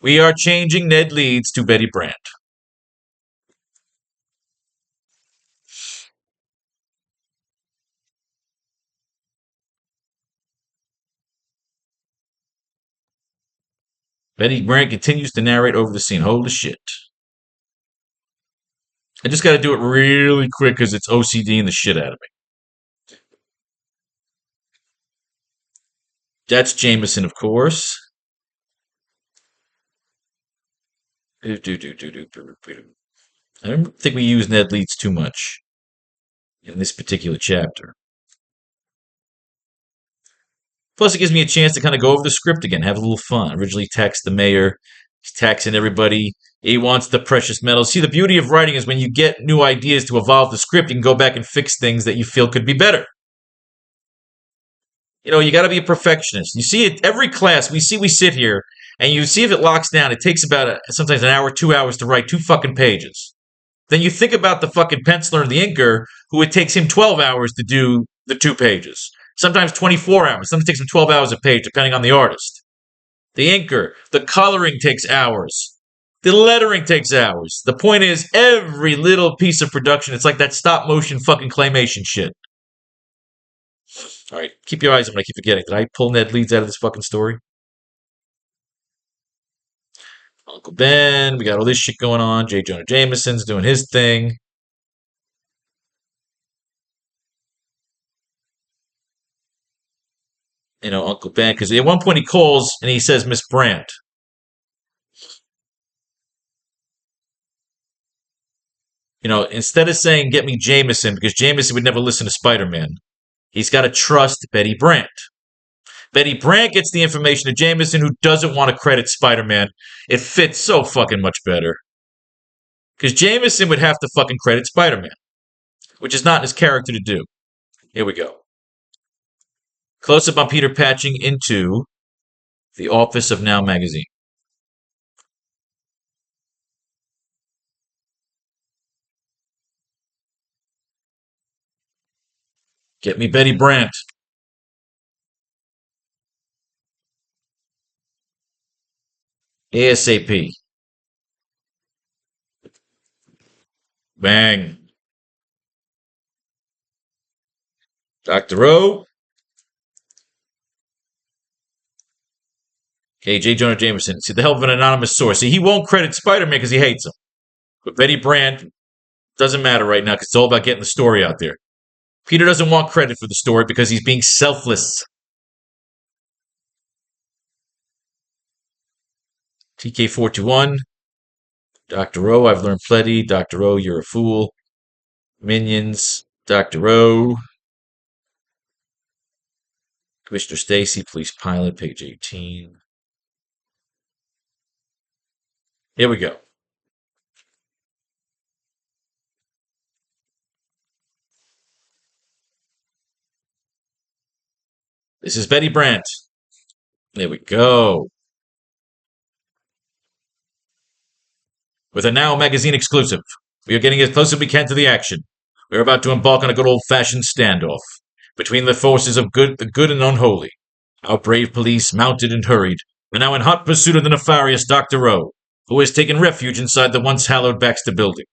We are changing Ned Leeds to Betty Brant. Betty Brant continues to narrate over the scene. Holy shit. I just got to do it really quick because it's OCD and the shit out of me. That's Jameson, of course. I don't think we use Ned Leeds too much in this particular chapter. Plus, it gives me a chance to kind of go over the script again, have a little fun. Originally taxed the mayor. He's taxing everybody. He wants the precious metals. See, the beauty of writing is when you get new ideas to evolve the script, you can go back and fix things that you feel could be better. You got to be a perfectionist. You see it every class. We sit here, and you see if it locks down. It takes about sometimes an hour, 2 hours to write 2 fucking pages. Then you think about the fucking penciler and the inker, who it takes him 12 hours to do the 2 pages. Sometimes 24 hours. Sometimes it takes him 12 hours a page, depending on the artist. The inker, the coloring takes hours. The lettering takes hours. The point is, every little piece of production, it's like that stop motion fucking claymation shit. All right, keep your eyes on what I keep forgetting. Did I pull Ned Leeds out of this fucking story? Uncle Ben, we got all this shit going on. J. Jonah Jameson's doing his thing. Uncle Ben, because at one point he calls and he says Miss Brandt. Instead of saying get me Jameson, because Jameson would never listen to Spider-Man, he's got to trust Betty Brant. Betty Brant gets the information to Jameson, who doesn't want to credit Spider-Man. It fits so fucking much better. Because Jameson would have to fucking credit Spider-Man, which is not in his character to do. Here we go. Close up on Peter patching into the office of Now magazine. Get me Betty Brant. ASAP. Bang. Dr. O. Okay, J. Jonah Jameson. See, the help of an anonymous source. See, he won't credit Spider-Man because he hates him. But Betty Brant doesn't matter right now because it's all about getting the story out there. Peter doesn't want credit for the story because he's being selfless. TK421. Dr. O, I've learned plenty. Dr. O, you're a fool. Minions. Dr. O. Commissioner Stacy, police pilot, page 18. Here we go. This is Betty Brant. There we go. With a Now magazine exclusive, we are getting as close as we can to the action. We are about to embark on a good old-fashioned standoff between the forces of the good and unholy. Our brave police, mounted and hurried, are now in hot pursuit of the nefarious Dr. O, who has taken refuge inside the once hallowed Baxter building.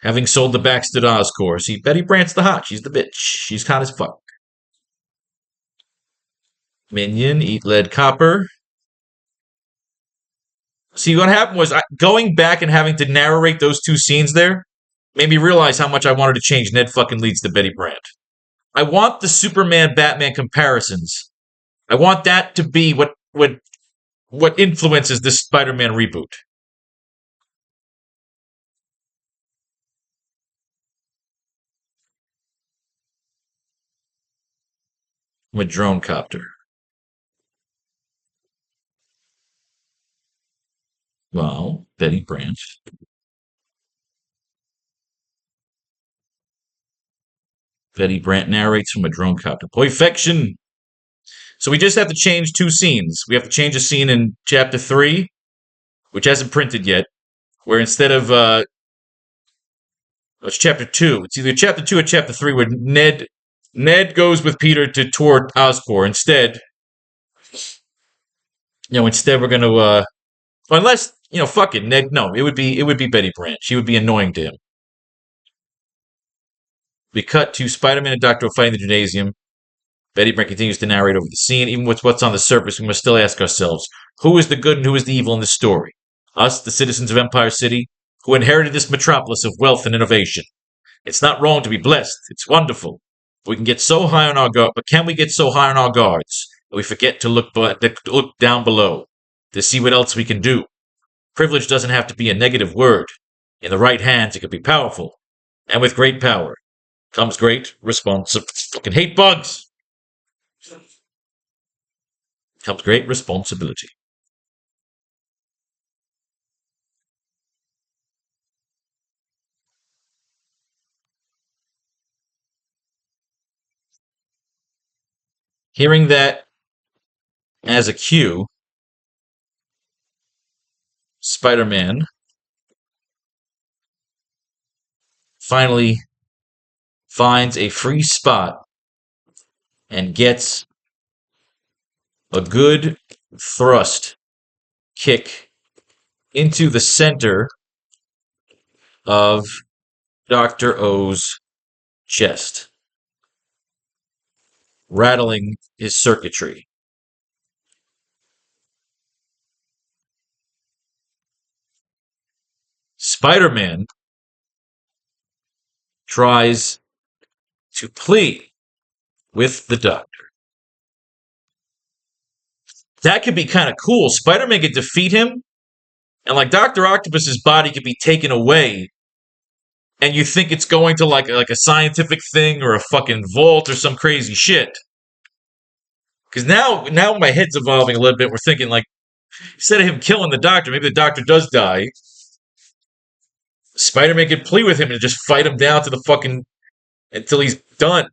Having sold the Baxter to Oscorp, see, Betty Brant's the hot. She's the bitch. She's hot as fuck. Minion, eat lead copper. See, what happened was going back and having to narrate those two scenes there made me realize how much I wanted to change Ned fucking Leeds to Betty Brant. I want the Superman Batman comparisons. I want that to be what influences this Spider-Man reboot. With drone copter. Well, Betty Brant. Betty Brant narrates from a drone copter. Perfection. So we just have to change two scenes. We have to change a scene in chapter 3, which hasn't printed yet, where instead of it's chapter 2. It's either chapter 2 or chapter 3 where Ned goes with Peter to tour Oscorp. Instead we're going to unless, fuck it, Ned, no, it would be Betty Brant. She would be annoying to him. We cut to Spider-Man and Doctor fighting the gymnasium. Betty Brant continues to narrate over the scene. Even with what's on the surface, we must still ask ourselves, who is the good and who is the evil in this story? Us, the citizens of Empire City, who inherited this metropolis of wealth and innovation. It's not wrong to be blessed. It's wonderful. We can get so high on our guard, but can we get so high on our guards that we forget to look down below to see what else we can do? Privilege doesn't have to be a negative word. In the right hands, it can be powerful, and with great power comes great responsibility. Fucking hate bugs. Comes great responsibility. Hearing that as a cue, Spider-Man finally finds a free spot and gets a good thrust kick into the center of Dr. O's chest, rattling his circuitry. Spider-Man tries to plead with the Doctor. That could be kind of cool. Spider-Man could defeat him, and like Dr. Octopus's body could be taken away, and you think it's going to like a scientific thing or a fucking vault or some crazy shit. Because now my head's evolving a little bit. We're thinking like, instead of him killing the Doctor, maybe the Doctor does die. Spider-Man could plead with him and just fight him down to the fucking until he's done.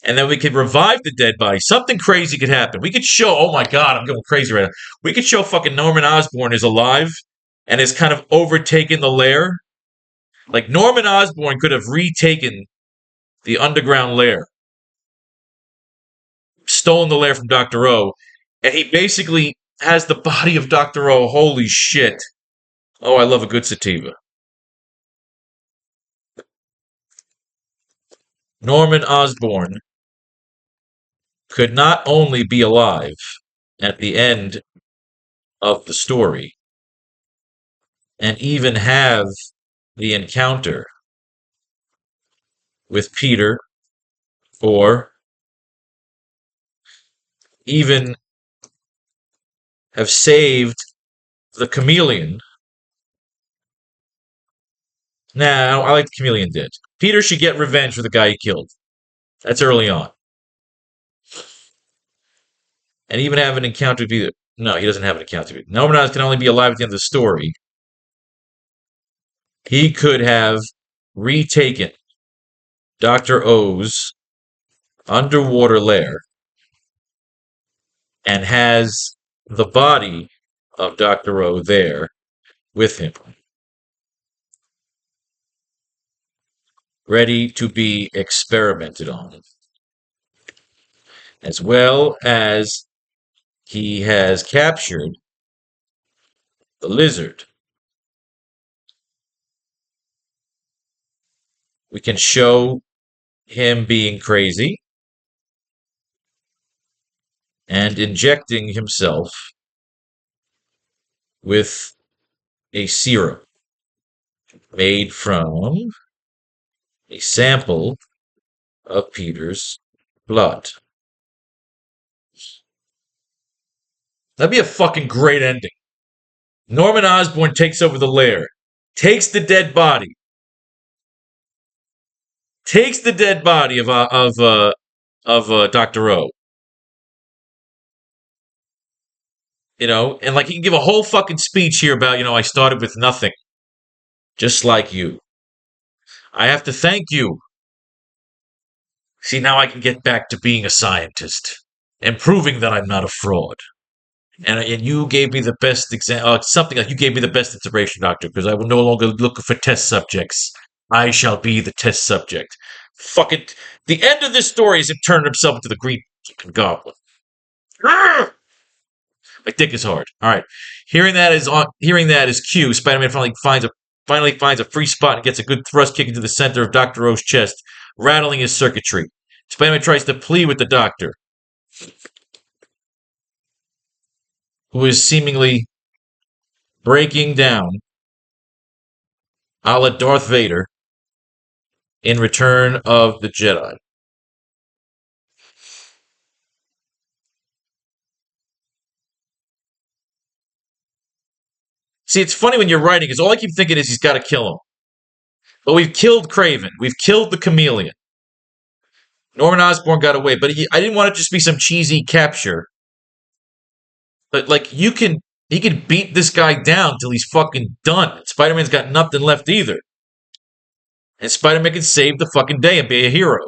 And then we could revive the dead body. Something crazy could happen. We could show, oh my god, I'm going crazy right now. We could show fucking Norman Osborn is alive and has kind of overtaken the lair. Like Norman Osborn could have retaken the underground lair, stolen the lair from Dr. O, and he basically has the body of Dr. O. Holy shit. Oh, I love a good sativa. Norman Osborn could not only be alive at the end of the story and even have the encounter with Peter or even have saved the chameleon. Nah, I like the chameleon dead. Peter should get revenge for the guy he killed. That's early on. And even have an encounter with Peter. No, he doesn't have an encounter with Peter. Norman Osborn can only be alive at the end of the story. He could have retaken Dr. O's underwater lair and has the body of Dr. O there with him, ready to be experimented on, as well as he has captured the lizard. We can show him being crazy and injecting himself with a serum made from a sample of Peter's blood. That'd be a fucking great ending. Norman Osborn takes over the lair, takes the dead body, of Doctor O. And like he can give a whole fucking speech here about I started with nothing, just like you. I have to thank you. See, now I can get back to being a scientist and proving that I'm not a fraud. And you gave me the best example, something like you gave me the best inspiration, Doctor, because I will no longer look for test subjects. I shall be the test subject. Fuck it. The end of this story is him turning himself into the Green fucking Goblin. My dick is hard. All right. Hearing that is cue. Spider-Man finally finds a free spot and gets a good thrust kick into the center of Dr. O's chest, rattling his circuitry. Spider-Man tries to plead with the Doctor, who is seemingly breaking down, a la Darth Vader, in Return of the Jedi. See, it's funny when you're writing, because all I keep thinking is he's got to kill him. But we've killed Kraven. We've killed the Chameleon. Norman Osborn got away, but I didn't want it to just be some cheesy capture. But like he can beat this guy down till he's fucking done. Spider-Man's got nothing left either. And Spider-Man can save the fucking day and be a hero.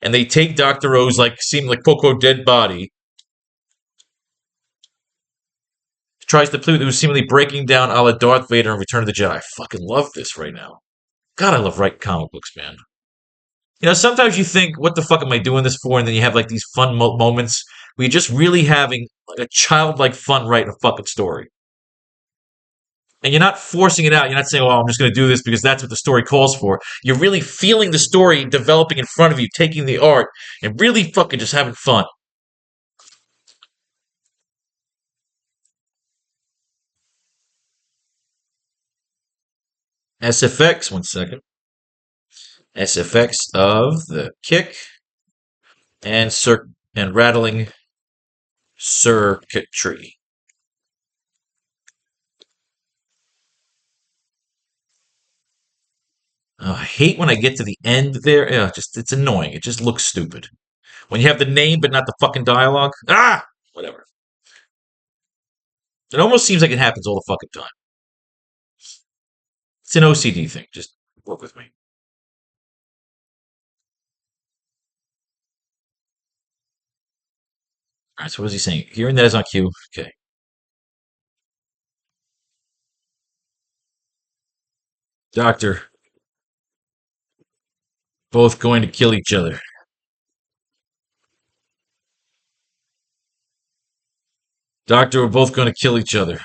And they take Dr. O's seem like quote dead body. Tries to plead who's seemingly breaking down a la Darth Vader in Return of the Jedi. I fucking love this right now. God, I love writing comic books, man. Sometimes you think, what the fuck am I doing this for? And then you have these fun moments where you're just really having a childlike fun writing a fucking story. And you're not forcing it out. You're not saying, I'm just going to do this because that's what the story calls for. You're really feeling the story developing in front of you, taking the art, and really fucking just having fun. SFX, 1 second. SFX of the kick and rattling circuitry. I hate when I get to the end there. It's annoying. It just looks stupid. When you have the name but not the fucking dialogue. Whatever. It almost seems like it happens all the fucking time. It's an OCD thing. Just work with me. All right, so what is he saying? Hearing that is on cue. Okay. Doctor. Both going to kill each other. Doctor, we're both going to kill each other.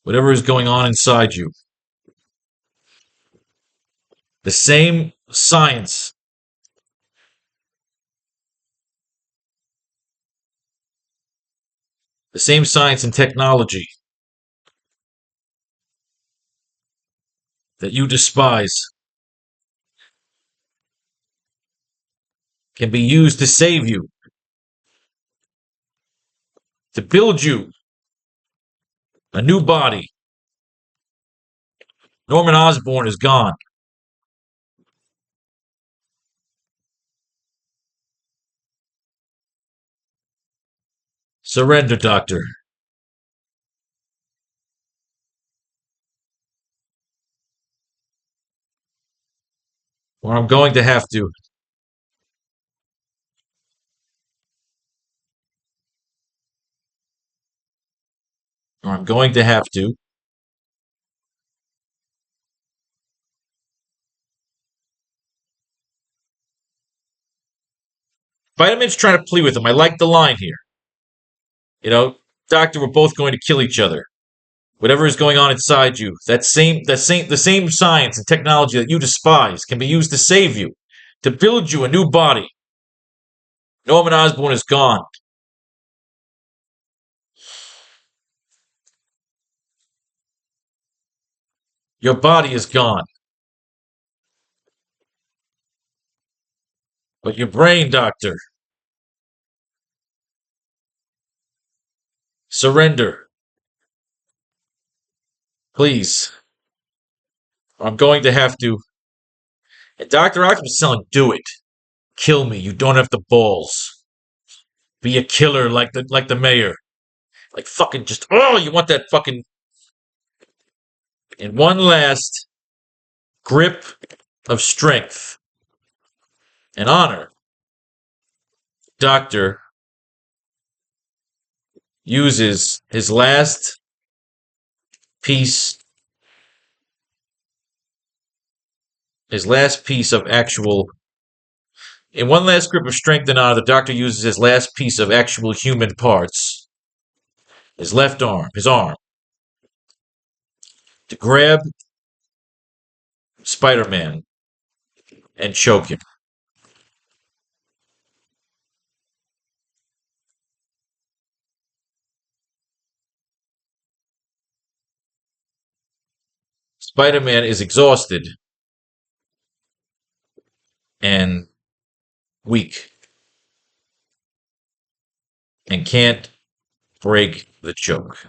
Whatever is going on inside you. The same science. The same science and technology that you despise can be used to save you, to build you a new body. Norman Osborn is gone. Surrender, Doctor. Or I'm going to have to. Or I'm going to have to. Spider-Man's trying to plead with him. I like the line here. Doctor, we're both going to kill each other. Whatever is going on inside you, the same science and technology that you despise can be used to save you, to build you a new body. Norman Osborn is gone. Your body is gone. But your brain, Doctor. Surrender. Please. I'm going to have to. And Dr. Octopus is telling, do it. Kill me. You don't have the balls. Be a killer like the mayor. Like fucking just you want that fucking in one last grip of strength and honor. Doctor uses his last piece of actual in one last grip of strength and honor, the Doctor uses his last piece of actual human parts, his left arm, his arm, to grab Spider-Man and choke him. Spider-Man is exhausted and weak and can't break the choke.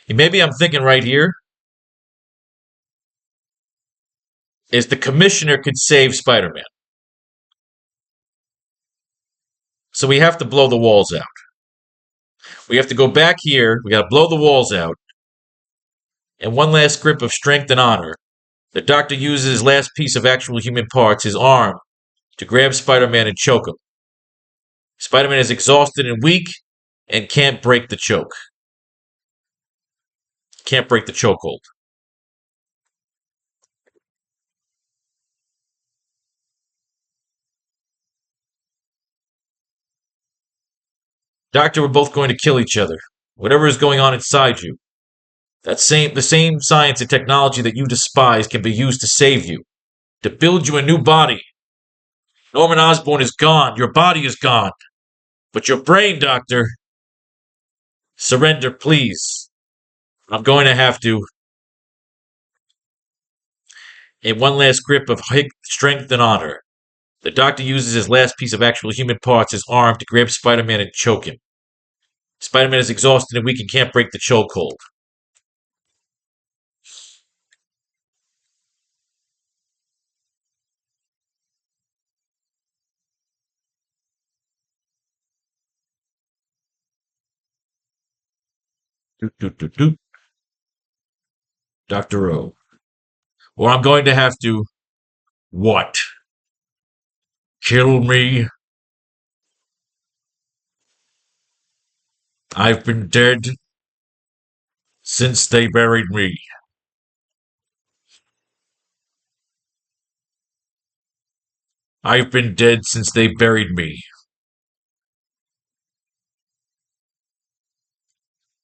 Maybe I'm thinking right here is the Commissioner could save Spider-Man. So we have to blow the walls out. We have to go back here. We got to blow the walls out. And one last grip of strength and honor. The Doctor uses his last piece of actual human parts, his arm, to grab Spider-Man and choke him. Spider-Man is exhausted and weak and can't break the choke. Can't break the chokehold. Doctor, we're both going to kill each other. Whatever is going on inside you. The same science and technology that you despise can be used to save you. To build you a new body. Norman Osborn is gone. Your body is gone. But your brain, Doctor. Surrender, please. I'm going to have to. In one last grip of strength and honor. The Doctor uses his last piece of actual human parts, his arm, to grab Spider-Man and choke him. Spider-Man is exhausted and weak and can't break the chokehold. Doot, doot, doot, doot. Dr. O. Or I'm going to have to. What? Kill me? I've been dead since they buried me. I've been dead since they buried me.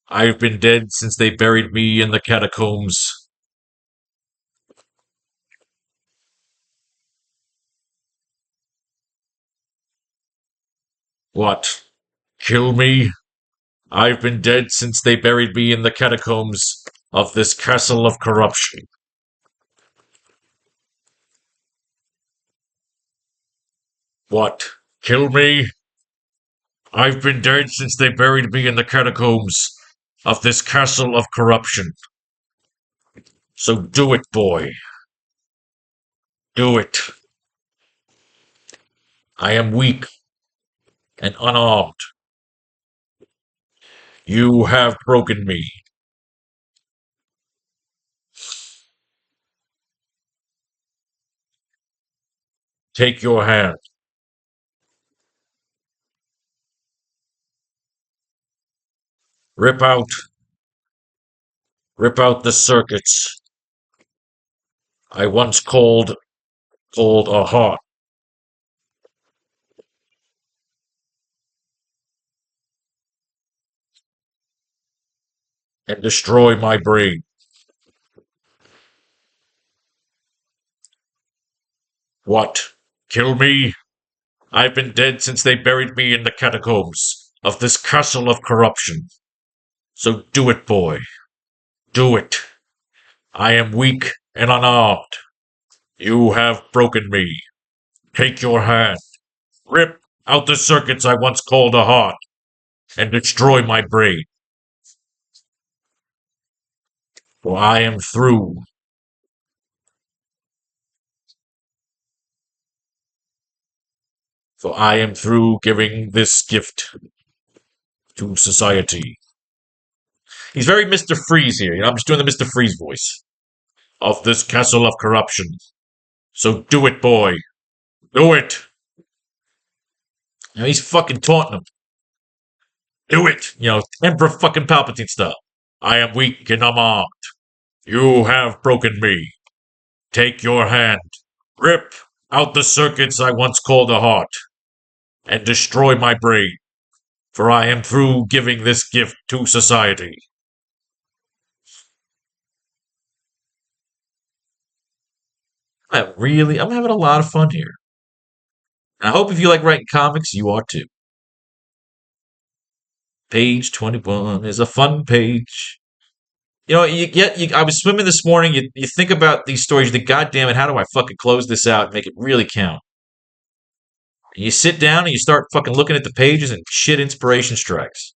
I've been dead since they buried me in the catacombs. What? Kill me? I've been dead since they buried me in the catacombs of this castle of corruption. What? Kill me? I've been dead since they buried me in the catacombs of this castle of corruption. So do it, boy. Do it. I am weak and unarmed. You have broken me. Take your hand. Rip out the circuits I once called a heart. And destroy my brain. What? Kill me? I've been dead since they buried me in the catacombs of this castle of corruption. So do it, boy. Do it. I am weak and unarmed. You have broken me. Take your hand. Rip out the circuits I once called a heart, and destroy my brain. For I am through. For I am through giving this gift to society. He's very Mr. Freeze here. I'm just doing the Mr. Freeze voice. Of this castle of corruption. So do it, boy. Do it. He's fucking taunting him. Do it. Emperor fucking Palpatine style. I am weak and unarmed. You have broken me. Take your hand. Rip out the circuits I once called a heart, and destroy my brain. For I am through giving this gift to society. I'm having a lot of fun here. And I hope if you like writing comics, you are too. Page 21 is a fun page. I was swimming this morning. You think about these stories. You think, God damn it, how do I fucking close this out and make it really count? And you sit down and you start fucking looking at the pages and shit inspiration strikes.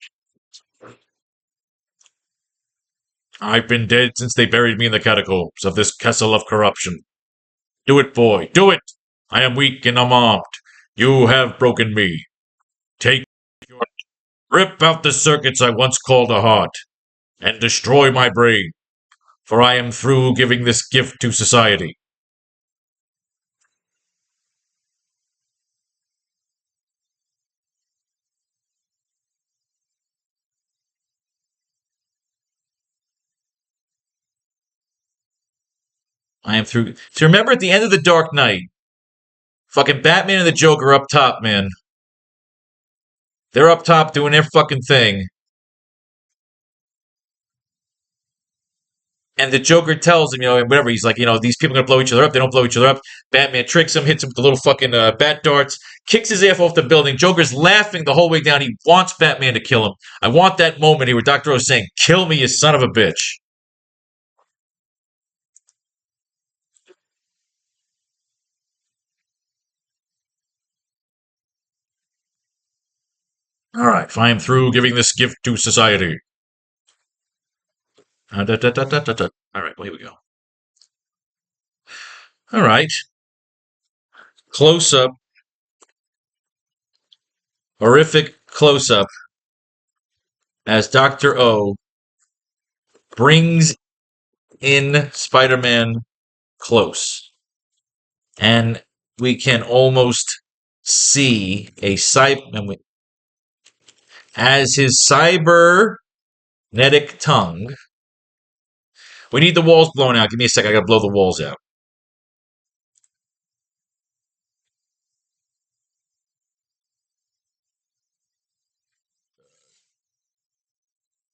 I've been dead since they buried me in the catacombs of this castle of corruption. Do it, boy, do it! I am weak and unarmed. You have broken me. Take your... Rip out the circuits I once called a heart, and destroy my brain, for I am through giving this gift to society. I am through. So remember at the end of The Dark Knight, fucking Batman and the Joker up top, man. They're up top doing their fucking thing. And the Joker tells him, whatever, he's like, these people are going to blow each other up. They don't blow each other up. Batman tricks him, hits him with the little fucking bat darts, kicks his ass off the building. Joker's laughing the whole way down. He wants Batman to kill him. I want that moment here where Dr. O's saying, kill me, you son of a bitch. All right, I am through giving this gift to society. All right, well, here we go. All right. Close up. Horrific close up as Dr. O brings in Spider-Man close. And we can almost see as his cybernetic tongue. We need the walls blown out. Give me a sec. I gotta blow the walls out.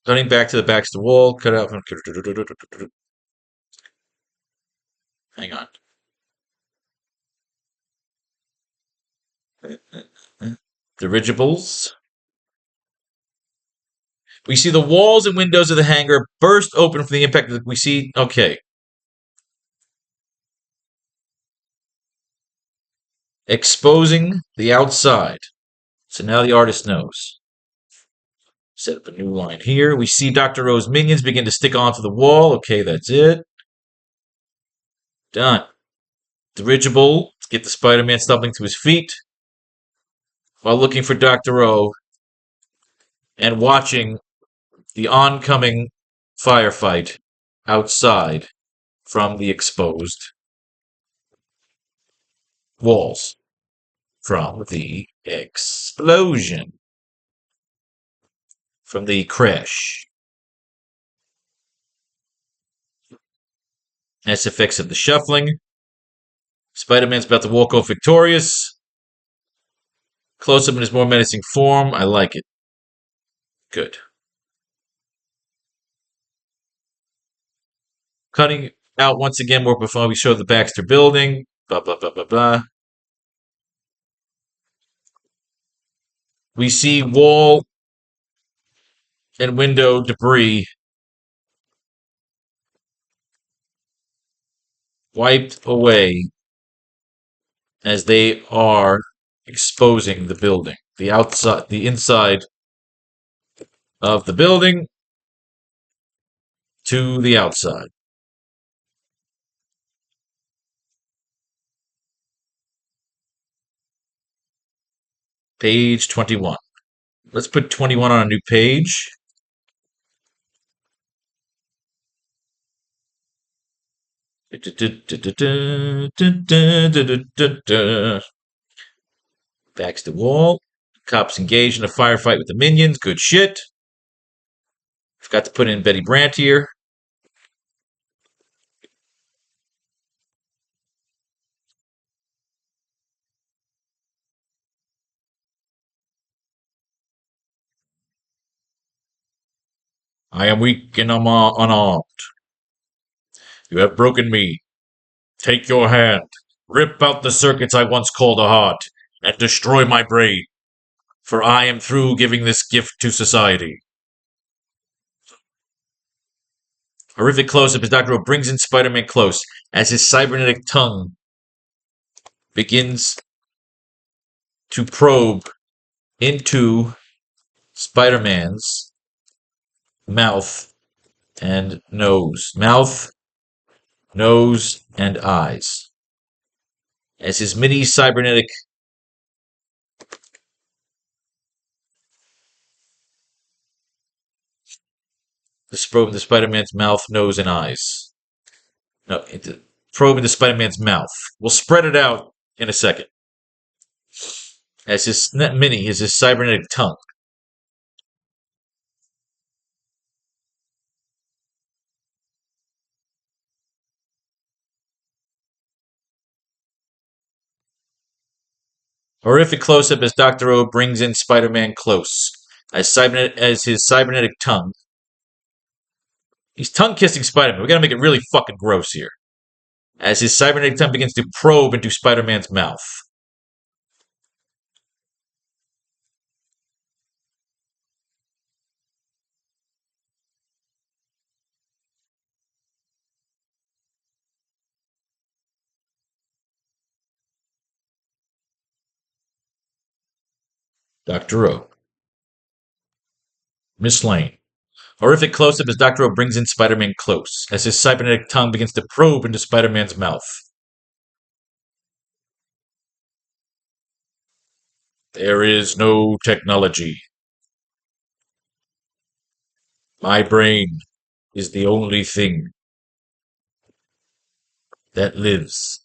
Cutting back to the back's the wall. Cut out. Hang on. Dirigibles. We see the walls and windows of the hangar burst open from the impact. We see, okay. Exposing the outside. So now the artist knows. Set up a new line here. We see Dr. O's minions begin to stick onto the wall. Okay, that's it. Done. Dirigible. Let's get the Spider-Man stumbling to his feet while looking for Dr. O and watching the oncoming firefight outside from the exposed walls from the explosion, from the crash. SFX of the shuffling. Spider-Man's about to walk off victorious. Close up in his more menacing form. I like it. Good. Cutting out once again more before we show the Baxter building. Blah, blah, blah, blah, blah. We see wall and window debris wiped away as they are exposing the building. The inside of the building to the outside. Page 21. Let's put 21 on a new page. Backs the wall. Cops engaged in a firefight with the minions. Good shit. Forgot to put in Betty Brant here. I am weak and unarmed. You have broken me. Take your hand. Rip out the circuits I once called a heart, and destroy my brain. For I am through giving this gift to society. Horrific close-up as Dr. O brings in Spider-Man close, as his cybernetic tongue begins to probe into Spider-Man's mouth and nose. Mouth, nose, and eyes. As his mini cybernetic probe into Spider-Man's mouth, nose, and eyes. No, probe into Spider-Man's mouth. We'll spread it out in a second. As his mini is his cybernetic tongue. Horrific close-up as Dr. O brings in Spider-Man close. As his cybernetic tongue. He's tongue-kissing Spider-Man. We gotta make it really fucking gross here. As his cybernetic tongue begins to probe into Spider-Man's mouth. Dr. O. Miss Lane. Horrific close-up as Dr. O brings in Spider-Man close, as his cybernetic tongue begins to probe into Spider-Man's mouth. There is no technology. My brain is the only thing that lives.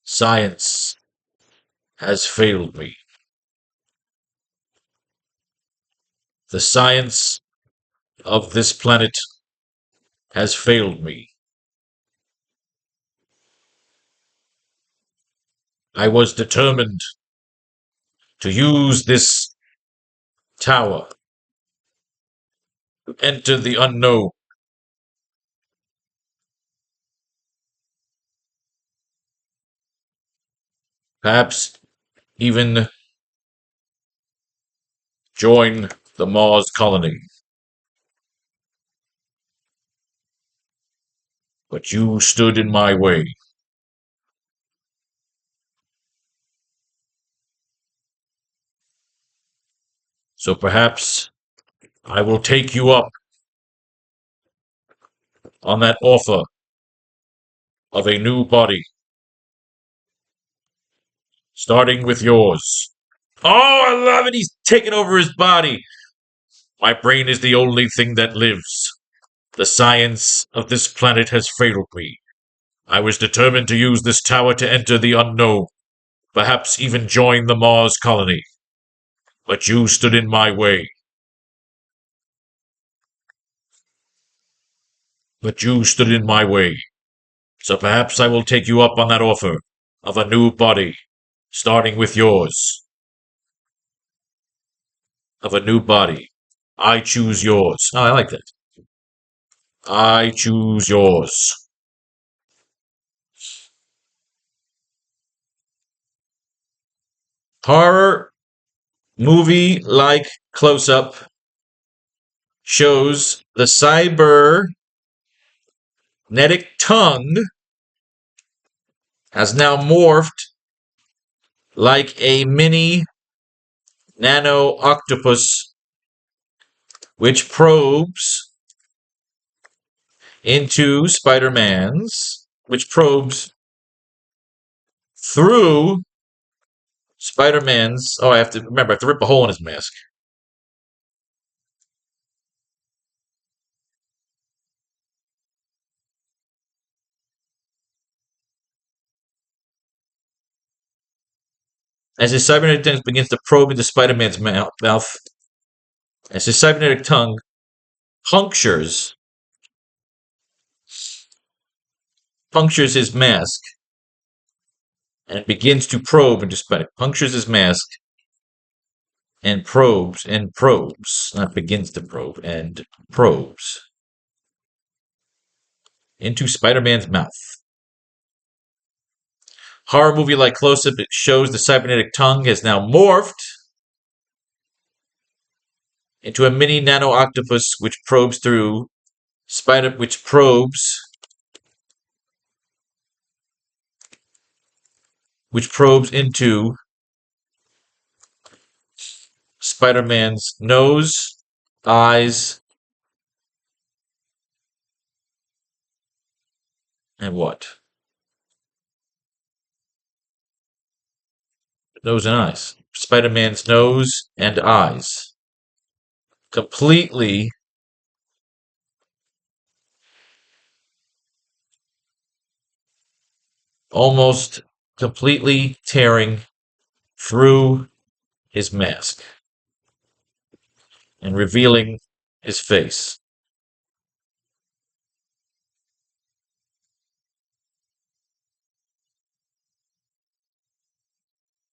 Science has failed me. The science of this planet has failed me. I was determined to use this tower to enter the unknown. Perhaps even join the Mars colony. But you stood in my way. So perhaps I will take you up on that offer of a new body, starting with yours. Oh, I love it. He's taking over his body. My brain is the only thing that lives. The science of this planet has failed me. I was determined to use this tower to enter the unknown, perhaps even join the Mars colony. But you stood in my way. But you stood in my way. So perhaps I will take you up on that offer of a new body, starting with yours. Of a new body. I choose yours. Oh, I like that. I choose yours. Horror movie like close up shows the cybernetic tongue has now morphed like a mini nano octopus, which probes into which probes through Spider-Man's. Oh, I have to rip a hole in his mask. As his cybernetic tongue begins to probe into Spider-Man's mouth, as his cybernetic tongue punctures his mask and begins to probe into Spider. Punctures his mask and probes, not begins to probe, and probes into Spider-Man's mouth. Horror movie like close-up, it shows the cybernetic tongue has now morphed into a mini nano octopus which probes into Spider-Man's nose, eyes, and what? Nose and eyes. Spider-Man's nose and eyes. Completely almost completely tearing through his mask and revealing his face.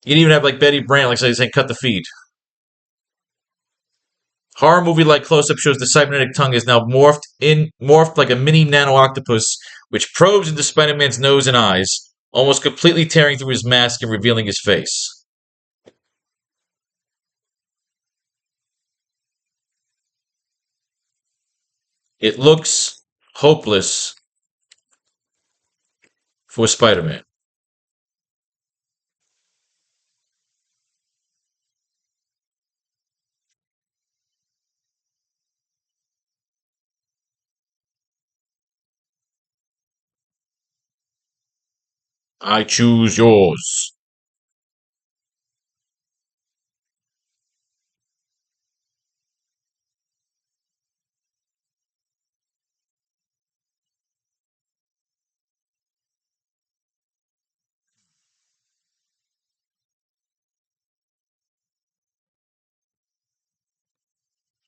You can even have like Betty Brant, like saying, "Cut the feed." Horror movie like close-up shows the cybernetic tongue is now morphed like a mini nano octopus, which probes into Spider-Man's nose and eyes, almost completely tearing through his mask and revealing his face. It looks hopeless for Spider-Man. I choose yours.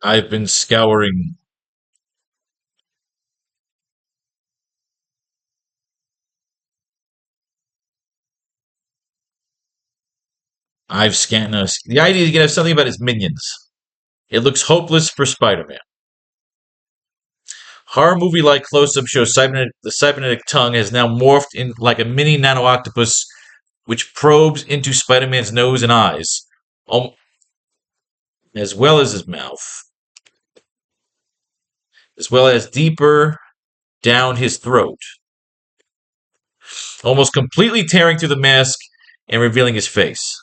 I've been scouring. I've scanned us. The idea is you can have something about his minions. It looks hopeless for Spider-Man. Horror movie like close-up shows the cybernetic tongue has now morphed in like a mini nano octopus, which probes into Spider-Man's nose and eyes, as well as his mouth, as well as deeper down his throat, almost completely tearing through the mask and revealing his face.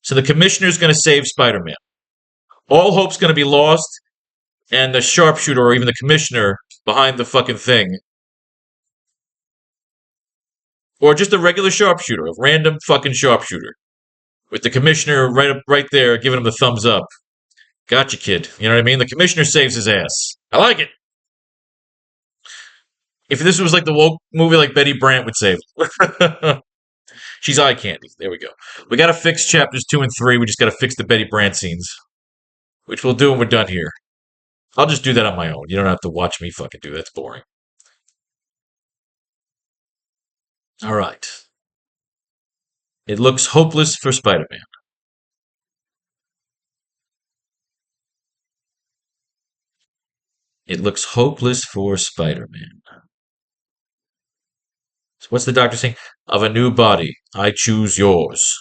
So the commissioner's going to save Spider-Man. All hope's going to be lost, and the sharpshooter, or even the commissioner behind the fucking thing, or just a regular sharpshooter, a random fucking sharpshooter, with the commissioner right there giving him the thumbs up. Gotcha, kid. You know what I mean? The commissioner saves his ass. I like it. If this was like the woke movie, like Betty Brant would save. She's eye candy. There we go. We got to fix chapters 2 and 3. We just got to fix the Betty Brant scenes, which we'll do when we're done here. I'll just do that on my own. You don't have to watch me fucking do that. That's boring. All right. It looks hopeless for Spider-Man. It looks hopeless for Spider-Man. What's the doctor saying? Of a new body, I choose yours.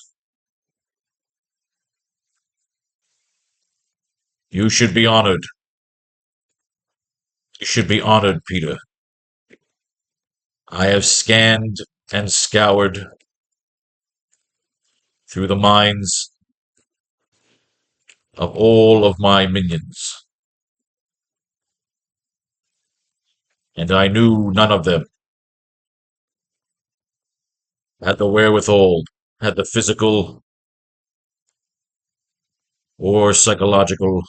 You should be honored. You should be honored, Peter. I have scanned and scoured through the minds of all of my minions, and I knew none of them had the wherewithal, had the physical or psychological.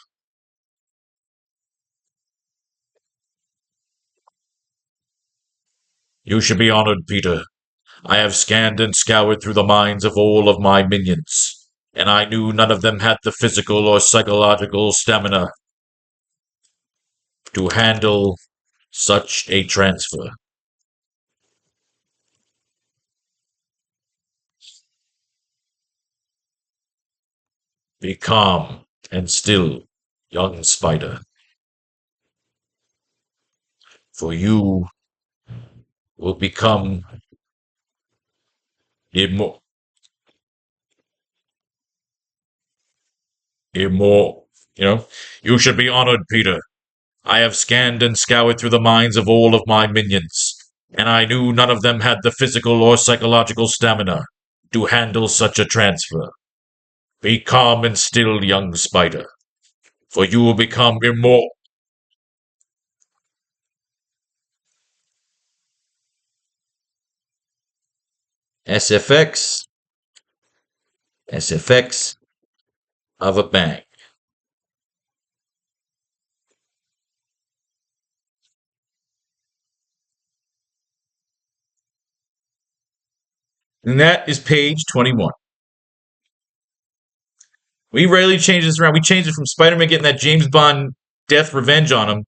You should be honored, Peter. I have scanned and scoured through the minds of all of my minions, and I knew none of them had the physical or psychological stamina to handle such a transfer. Be calm and still, young spider, for you will become immortal. You should be honored, Peter. I have scanned and scoured through the minds of all of my minions, and I knew none of them had the physical or psychological stamina to handle such a transfer. Be calm and still, young spider, for you will become immortal. SFX, SFX of a bang. And that is page 21. We rarely change this around. We changed it from Spider-Man getting that James Bond death revenge on him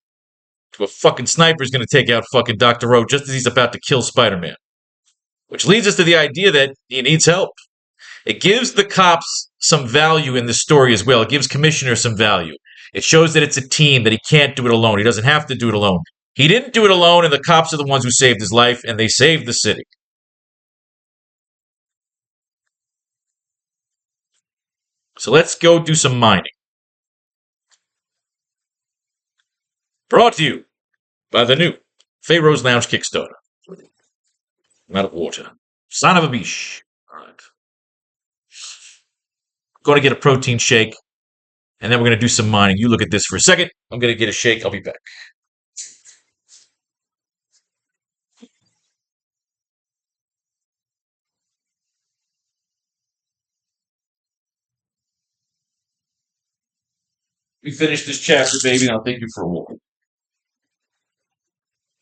to a fucking sniper's going to take out fucking Dr. O just as he's about to kill Spider-Man. Which leads us to the idea that he needs help. It gives the cops some value in the story as well. It gives Commissioner some value. It shows that it's a team, that he can't do it alone. He doesn't have to do it alone. He didn't do it alone, and the cops are the ones who saved his life, and they saved the city. So let's go do some mining. Brought to you by the new Faro's Lounge Kickstarter. I'm out of water. Son of a biche. All right. Going to get a protein shake, and then we're going to do some mining. You look at this for a second. I'm going to get a shake. I'll be back. We finish this chapter, baby, and I'll take you for a walk.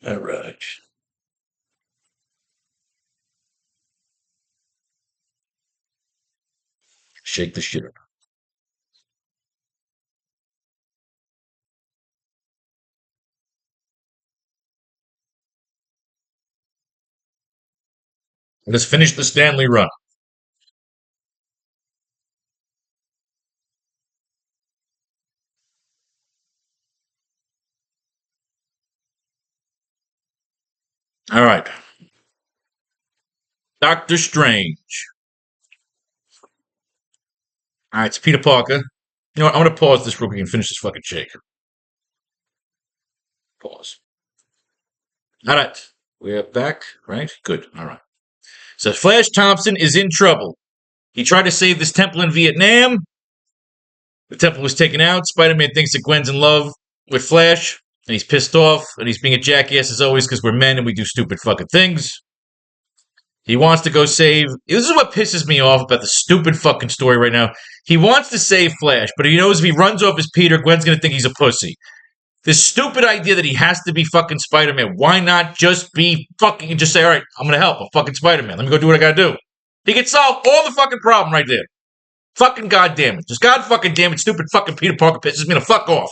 All right. Shake the shit out. Let's finish the Stanley run. All right. Doctor Strange. All right, it's Peter Parker. You know what? I'm going to pause this real quick and finish this fucking shake. Pause. All right. We're back, right? Good. All right. So Flash Thompson is in trouble. He tried to save this temple in Vietnam. The temple was taken out. Spider-Man thinks that Gwen's in love with Flash, and he's pissed off, and he's being a jackass as always because we're men and we do stupid fucking things. He wants to go save. This is what pisses me off about the stupid fucking story right now. He wants to save Flash, but he knows if he runs off as Peter, Gwen's going to think he's a pussy. This stupid idea that he has to be fucking Spider-Man. Why not just be fucking and just say, all right, I'm going to help. I'm fucking Spider-Man. Let me go do what I got to do. He can solve all the fucking problem right there. Fucking goddamn it. Just god fucking damn it, stupid fucking Peter Parker pisses me to fuck off.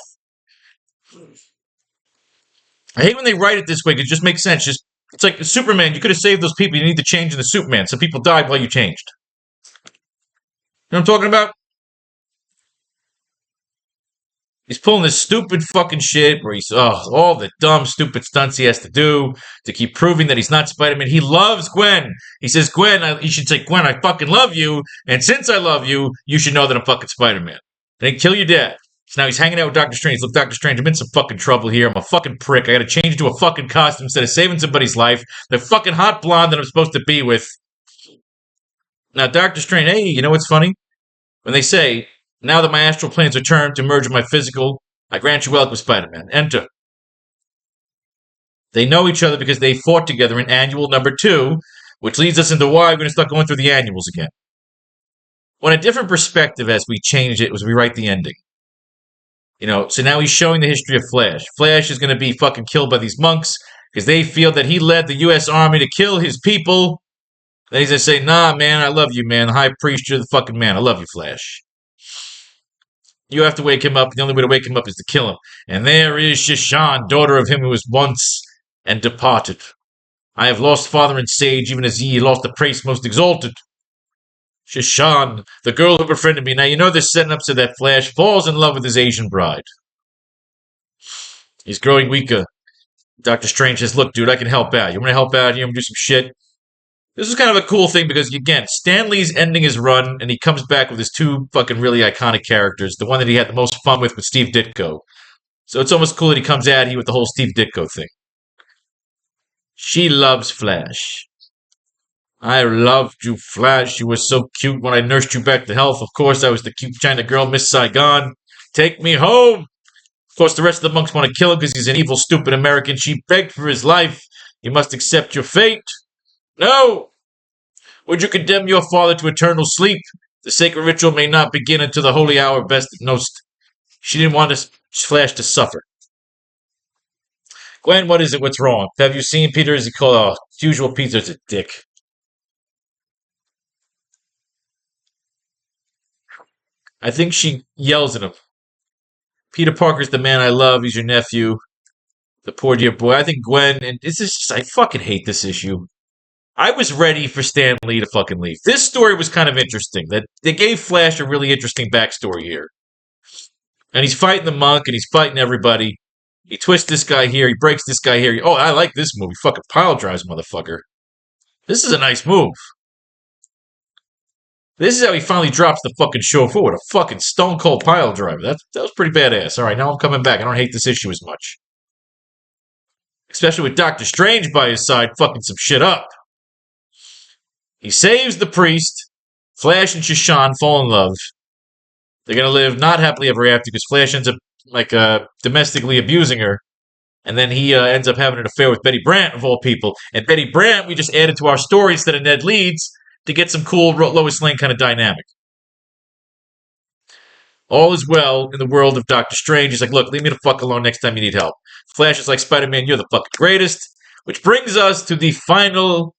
I hate when they write it this way because it just makes sense. It's like Superman. You could have saved those people. You need to change in the Superman. Some people died while you changed. You know what I'm talking about? He's pulling this stupid fucking shit where he's all the dumb, stupid stunts he has to do to keep proving that he's not Spider-Man. He loves Gwen. He says, Gwen, he should say, Gwen, I fucking love you. And since I love you, you should know that I'm fucking Spider-Man. Then kill your dad. So now he's hanging out with Doctor Strange. Look, Doctor Strange, I'm in some fucking trouble here. I'm a fucking prick. I gotta change into a fucking costume instead of saving somebody's life. The fucking hot blonde that I'm supposed to be with. Now, Doctor Strange, hey, you know what's funny? When they say, now that my astral planes are turned to merge with my physical, I grant you welcome, Spider-Man. Enter. They know each other because they fought together in annual number 2, which leads us into why we're going to start going through the annuals again. Well, in a different perspective as we change it, as we write the ending. So now he's showing the history of Flash. Flash is going to be fucking killed by these monks because they feel that he led the U.S. Army to kill his people. Then he's going to say, nah, man, I love you, man. The High Priest, you're the fucking man. I love you, Flash. You have to wake him up. The only way to wake him up is to kill him. And there is Shishan, daughter of him who was once and departed. I have lost father and sage, even as ye lost the praise most exalted. Shishan, the girl who befriended me. Now, you know this setting up so that Flash falls in love with his Asian bride. He's growing weaker. Doctor Strange says, look, dude, I can help out. You want to help out here? I'm going to do some shit? This is kind of a cool thing because, again, Stan Lee's ending his run, and he comes back with his 2 fucking really iconic characters. The one that he had the most fun with Steve Ditko. So it's almost cool that he comes at you with the whole Steve Ditko thing. She loves Flash. I loved you, Flash. You were so cute when I nursed you back to health. Of course, I was the cute China girl, Miss Saigon. Take me home. Of course, the rest of the monks want to kill him because he's an evil, stupid American. She begged for his life. You must accept your fate. No! Would you condemn your father to eternal sleep? The sacred ritual may not begin until the holy hour best nost. She didn't want Flash to suffer. Gwen, what is it? What's wrong? Have you seen Peter? Is he called? Oh, usual Peter's a dick. I think she yells at him. Peter Parker's the man I love. He's your nephew. The poor dear boy. I think Gwen, and this is just, I fucking hate this issue. I was ready for Stan Lee to fucking leave. This story was kind of interesting. That they gave Flash a really interesting backstory here. And he's fighting the monk, and he's fighting everybody. He twists this guy here. He breaks this guy here. Oh, I like this move. He fucking pile drives, motherfucker. This is a nice move. This is how he finally drops the fucking chauffeur with a fucking stone cold pile driver. That was pretty badass. All right, now I'm coming back. I don't hate this issue as much. Especially with Doctor Strange by his side fucking some shit up. He saves the priest. Flash and Shishan fall in love. They're going to live not happily ever after because Flash ends up domestically abusing her. And then he ends up having an affair with Betty Brant, of all people. And Betty Brant, we just added to our story instead of Ned Leeds to get some cool Lois Lane kind of dynamic. All is well in the world of Doctor Strange. He's like, look, leave me the fuck alone next time you need help. Flash is like, Spider-Man, you're the fucking greatest. Which brings us to the final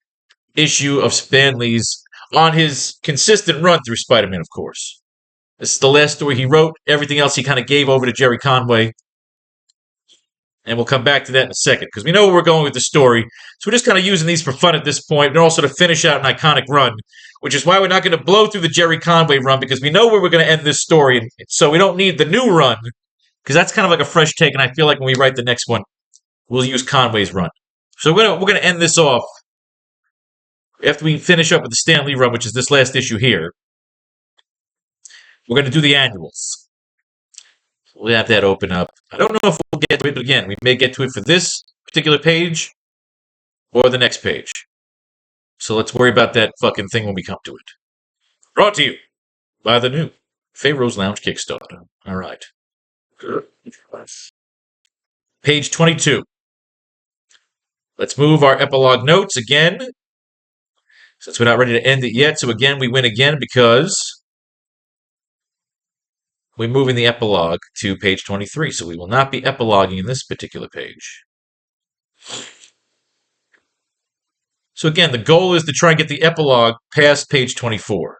issue of Stan Lee's on his consistent run through Spider-Man, of course. This is the last story he wrote. Everything else he kind of gave over to Jerry Conway. And we'll come back to that in a second, because we know where we're going with the story. So we're just kind of using these for fun at this point, and also to finish out an iconic run, which is why we're not going to blow through the Jerry Conway run, because we know where we're going to end this story. And so we don't need the new run, because that's kind of like a fresh take, and I feel like when we write the next one, we'll use Conway's run. So we're going to end this off after we finish up with the Stan Lee run, which is this last issue here. We're going to do the annuals. We'll have that open up. I don't know if we'll get to it, but again, we may get to it for this particular page or the next page. So let's worry about that fucking thing when we come to it. Brought to you by the new Faro's Lounge Kickstarter. All right. Page 22. Let's move our epilogue notes again, since we're not ready to end it yet. So again, we win again because we're moving the epilogue to page 23, so we will not be epiloguing in this particular page. So again, the goal is to try and get the epilogue past page 24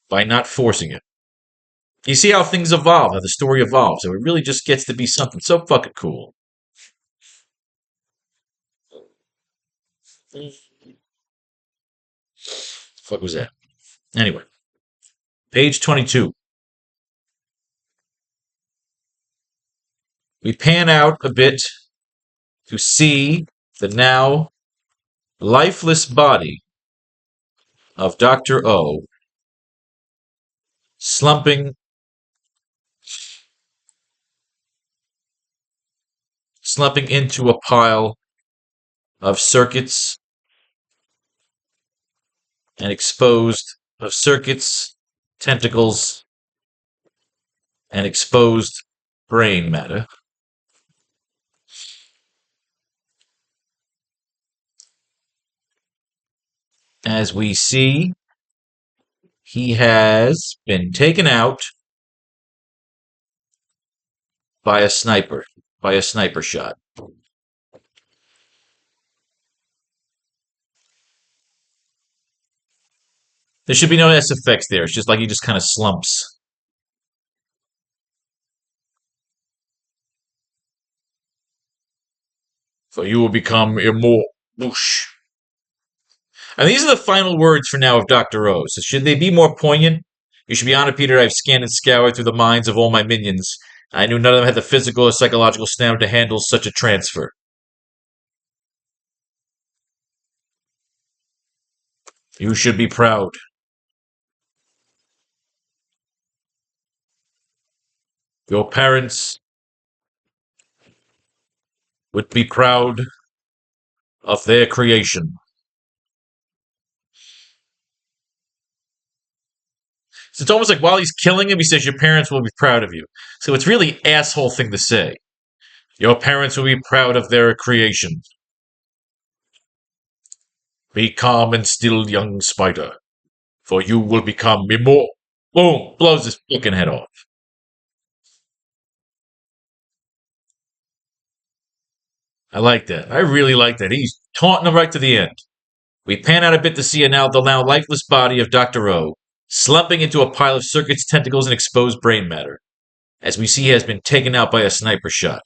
by not forcing it. You see how things evolve, how the story evolves, so it really just gets to be something so fucking cool. Fuck was that? Anyway. Page 22. We pan out a bit to see the now lifeless body of Dr. O slumping into a pile of circuits and exposed tentacles, and exposed brain matter. As we see, he has been taken out by a sniper shot. There should be no SFX there. It's just like he just kind of slumps. For you will become immortal. Whoosh. And these are the final words for now of Dr. O. So should they be more poignant? You should be honored, Peter. I've scanned and scoured through the minds of all my minions. I knew none of them had the physical or psychological stamina to handle such a transfer. You should be proud. Your parents would be proud of their creation. So it's almost like while he's killing him, he says, your parents will be proud of you. So it's really asshole thing to say. Your parents will be proud of their creation. Be calm and still, young spider, for you will become immortal. Boom! Blows his fucking head off. I like that. I really like that. He's taunting him right to the end. We pan out a bit to see the now lifeless body of Dr. O, slumping into a pile of circuits, tentacles, and exposed brain matter. As we see, he has been taken out by a sniper shot.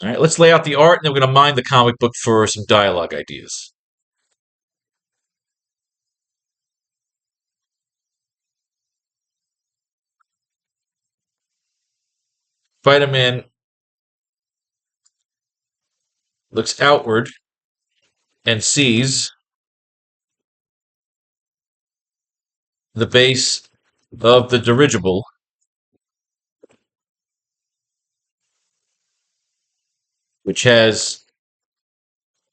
All right, let's lay out the art, and then we're going to mine the comic book for some dialogue ideas. Spider-Man looks outward and sees the base of the dirigible, which has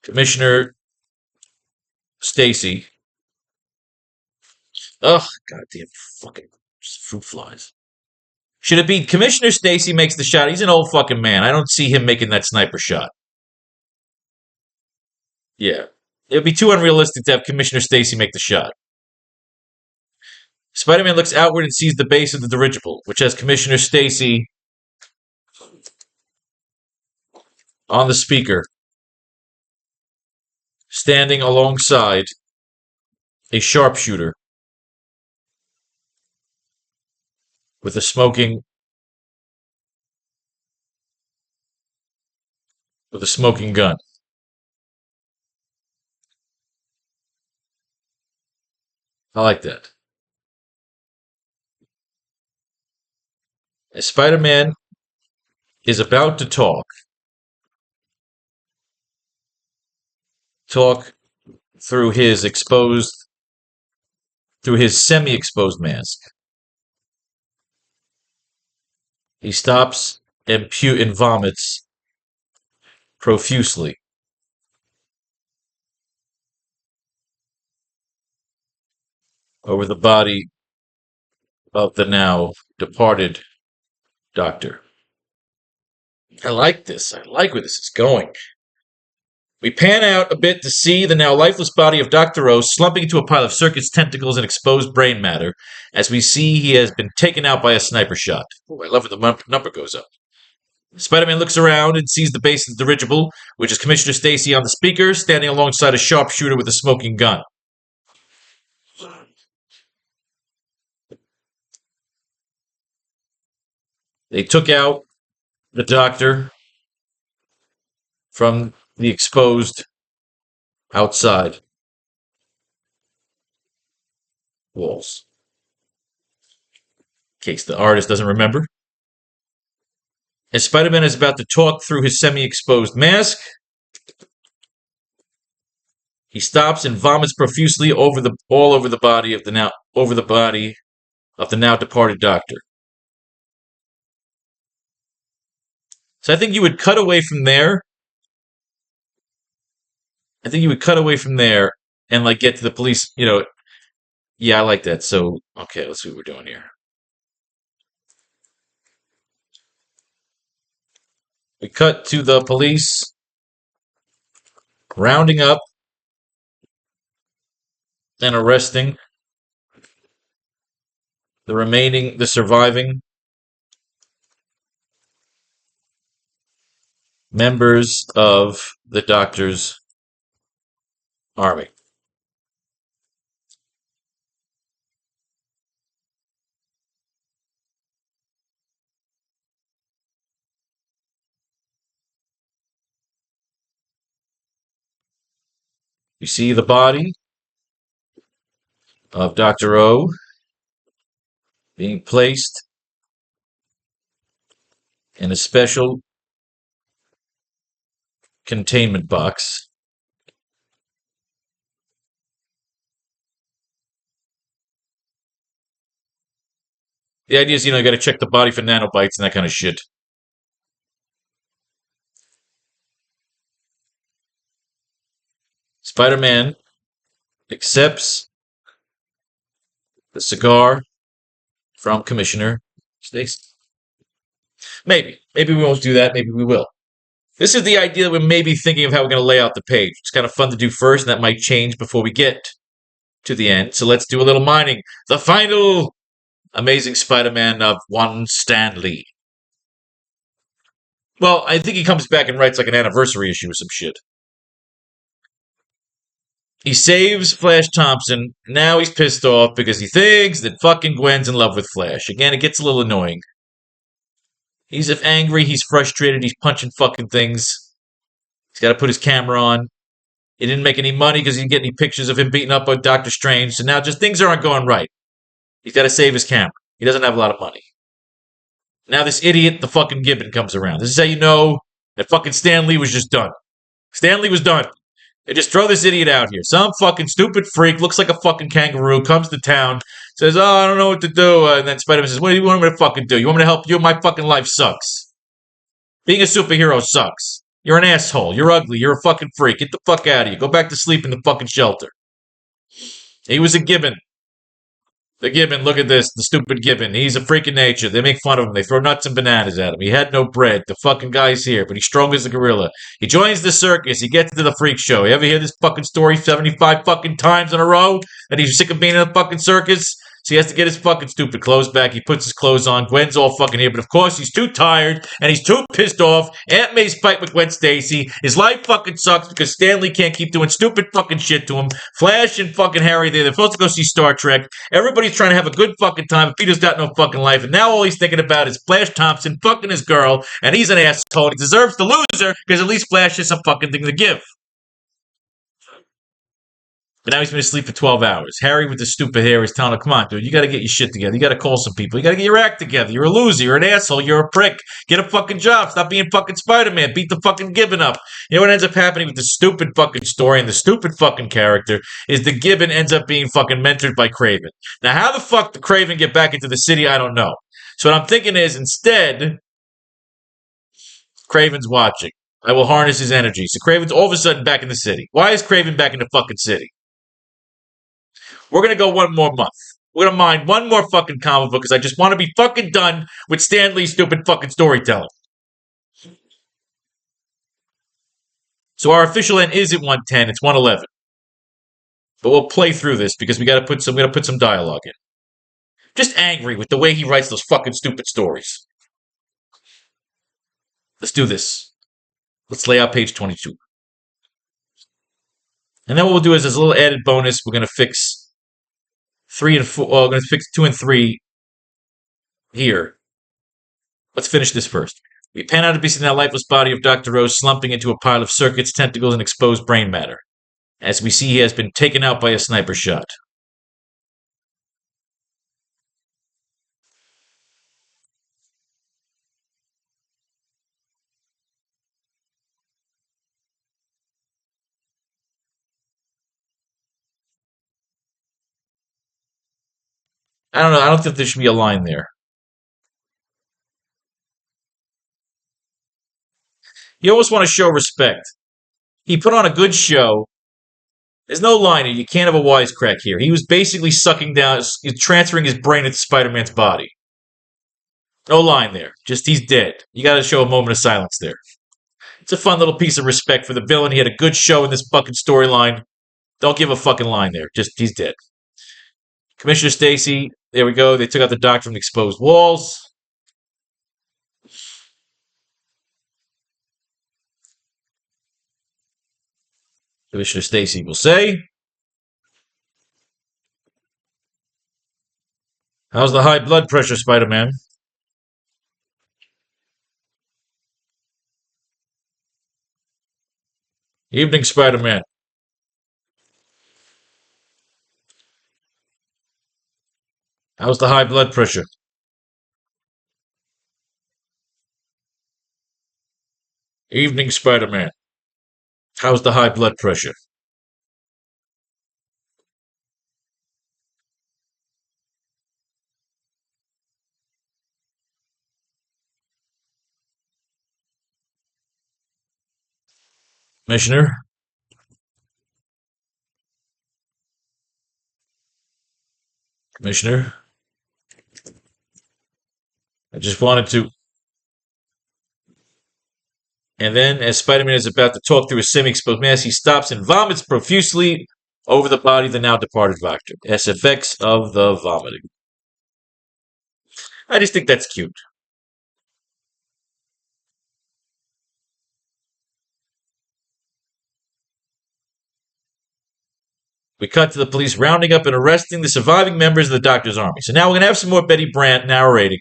Commissioner Stacy. Ugh, goddamn fucking fruit flies. Should it be Commissioner Stacy makes the shot? He's an old fucking man. I don't see him making that sniper shot. Yeah. It would be too unrealistic to have Commissioner Stacy make the shot. Spider-Man looks outward and sees the base of the dirigible, which has Commissioner Stacy on the speaker, standing alongside a sharpshooter with a smoking gun. I like that. As Spider-Man is about to talk through his semi-exposed mask, he stops and vomits profusely over the body of the now departed doctor. I like this. I like where this is going. We pan out a bit to see the now lifeless body of Dr. O slumping into a pile of circuits, tentacles, and exposed brain matter. As we see, he has been taken out by a sniper shot. Ooh, I love when the number goes up. Spider-Man looks around and sees the base of the dirigible, which is Commissioner Stacy on the speaker, standing alongside a sharpshooter with a smoking gun. They took out the doctor from the exposed outside walls. In case the artist doesn't remember. As Spider-Man is about to talk through his semi-exposed mask, he stops and vomits profusely all over the body of the now departed doctor. So I think you would cut away from there. And like get to the police. Yeah, I like that. So okay, let's see what we're doing here. We cut to the police rounding up and arresting the surviving members of the Doctor's army. You see the body of Dr. O being placed in a special containment box. The idea is, you got to check the body for nanobites and that kind of shit. Spider-Man accepts the cigar from Commissioner Stacy. Maybe we won't do that. Maybe we will. This is the idea that we're maybe thinking of how we're going to lay out the page. It's kind of fun to do first, and that might change before we get to the end. So let's do a little mining. The final Amazing Spider-Man of one Stan Lee. Well, I think he comes back and writes like an anniversary issue or some shit. He saves Flash Thompson. Now he's pissed off because he thinks that fucking Gwen's in love with Flash. Again, it gets a little annoying. He's angry, he's frustrated, he's punching fucking things. He's got to put his camera on. He didn't make any money because he didn't get any pictures of him beating up on Doctor Strange. So now just things aren't going right. He's got to save his camera. He doesn't have a lot of money. Now this idiot, the fucking Gibbon, comes around. This is how you know that fucking Stan Lee was just done. Stan Lee was done. They just throw this idiot out here. Some fucking stupid freak, looks like a fucking kangaroo, comes to town, says, oh, I don't know what to do. And then Spider-Man says, what do you want me to fucking do? You want me to help you? My fucking life sucks. Being a superhero sucks. You're an asshole. You're ugly. You're a fucking freak. Get the fuck out of here. Go back to sleep in the fucking shelter. He was a Gibbon. The Gibbon, look at this. The stupid Gibbon. He's a freak of nature. They make fun of him. They throw nuts and bananas at him. He had no bread. The fucking guy's here, but he's strong as a gorilla. He joins the circus. He gets to the freak show. You ever hear this fucking story 75 fucking times in a row? That he's sick of being in a fucking circus? So he has to get his fucking stupid clothes back. He puts his clothes on. Gwen's all fucking here, but of course he's too tired and he's too pissed off. Aunt May's fight with Gwen Stacy. His life fucking sucks because Stan Lee can't keep doing stupid fucking shit to him. Flash and fucking Harry, they're supposed to go see Star Trek. Everybody's trying to have a good fucking time. Peter's got no fucking life, and now all he's thinking about is Flash Thompson fucking his girl, and he's an asshole. He deserves to lose her because at least Flash has some fucking thing to give. But now he's been asleep for 12 hours. Harry with the stupid hair is telling him, come on, dude, you got to get your shit together. You got to call some people. You got to get your act together. You're a loser. You're an asshole. You're a prick. Get a fucking job. Stop being fucking Spider-Man. Beat the fucking Gibbon up. You know what ends up happening with the stupid fucking story and the stupid fucking character is the Gibbon ends up being fucking mentored by Kraven. Now, how the fuck did Kraven get back into the city? I don't know. So what I'm thinking is instead, Kraven's watching. I will harness his energy. So Kraven's all of a sudden back in the city. Why is Kraven back in the fucking city? We're going to go one more month. We're going to mine one more fucking comic book because I just want to be fucking done with Stan Lee's stupid fucking storytelling. So our official end is at 110. It's 111. But we'll play through this because we got to put some dialogue in. Just angry with the way he writes those fucking stupid stories. Let's do this. Let's lay out page 22. And then what we'll do is, as a little added bonus, we're going to fix 3 and 4. Well, we're going to fix 2 and 3 here. Let's finish this first. We pan out to be seen that lifeless body of Dr. Rose slumping into a pile of circuits, tentacles, and exposed brain matter. As we see, he has been taken out by a sniper shot. I don't know. I don't think there should be a line there. You almost want to show respect. He put on a good show. There's no line here. You can't have a wisecrack here. He was basically sucking down, transferring his brain into Spider-Man's body. No line there. Just he's dead. You got to show a moment of silence there. It's a fun little piece of respect for the villain. He had a good show in this fucking storyline. Don't give a fucking line there. Just he's dead. Commissioner Stacy, there we go. They took out the doctor from the exposed walls. Commissioner Stacy will say, "How's the high blood pressure, Spider-Man?" "Evening, Spider-Man." "How's the high blood pressure?" "Evening, Spider-Man." "How's the high blood pressure?" "Commissioner, Commissioner, I just wanted to..." And then, as Spider-Man is about to talk through a semi-exposed mask, he stops and vomits profusely over the body of the now departed doctor. SFX of the vomiting. I just think that's cute. We cut to the police rounding up and arresting the surviving members of the Doctor's Army. So now we're going to have some more Betty Brant narrating.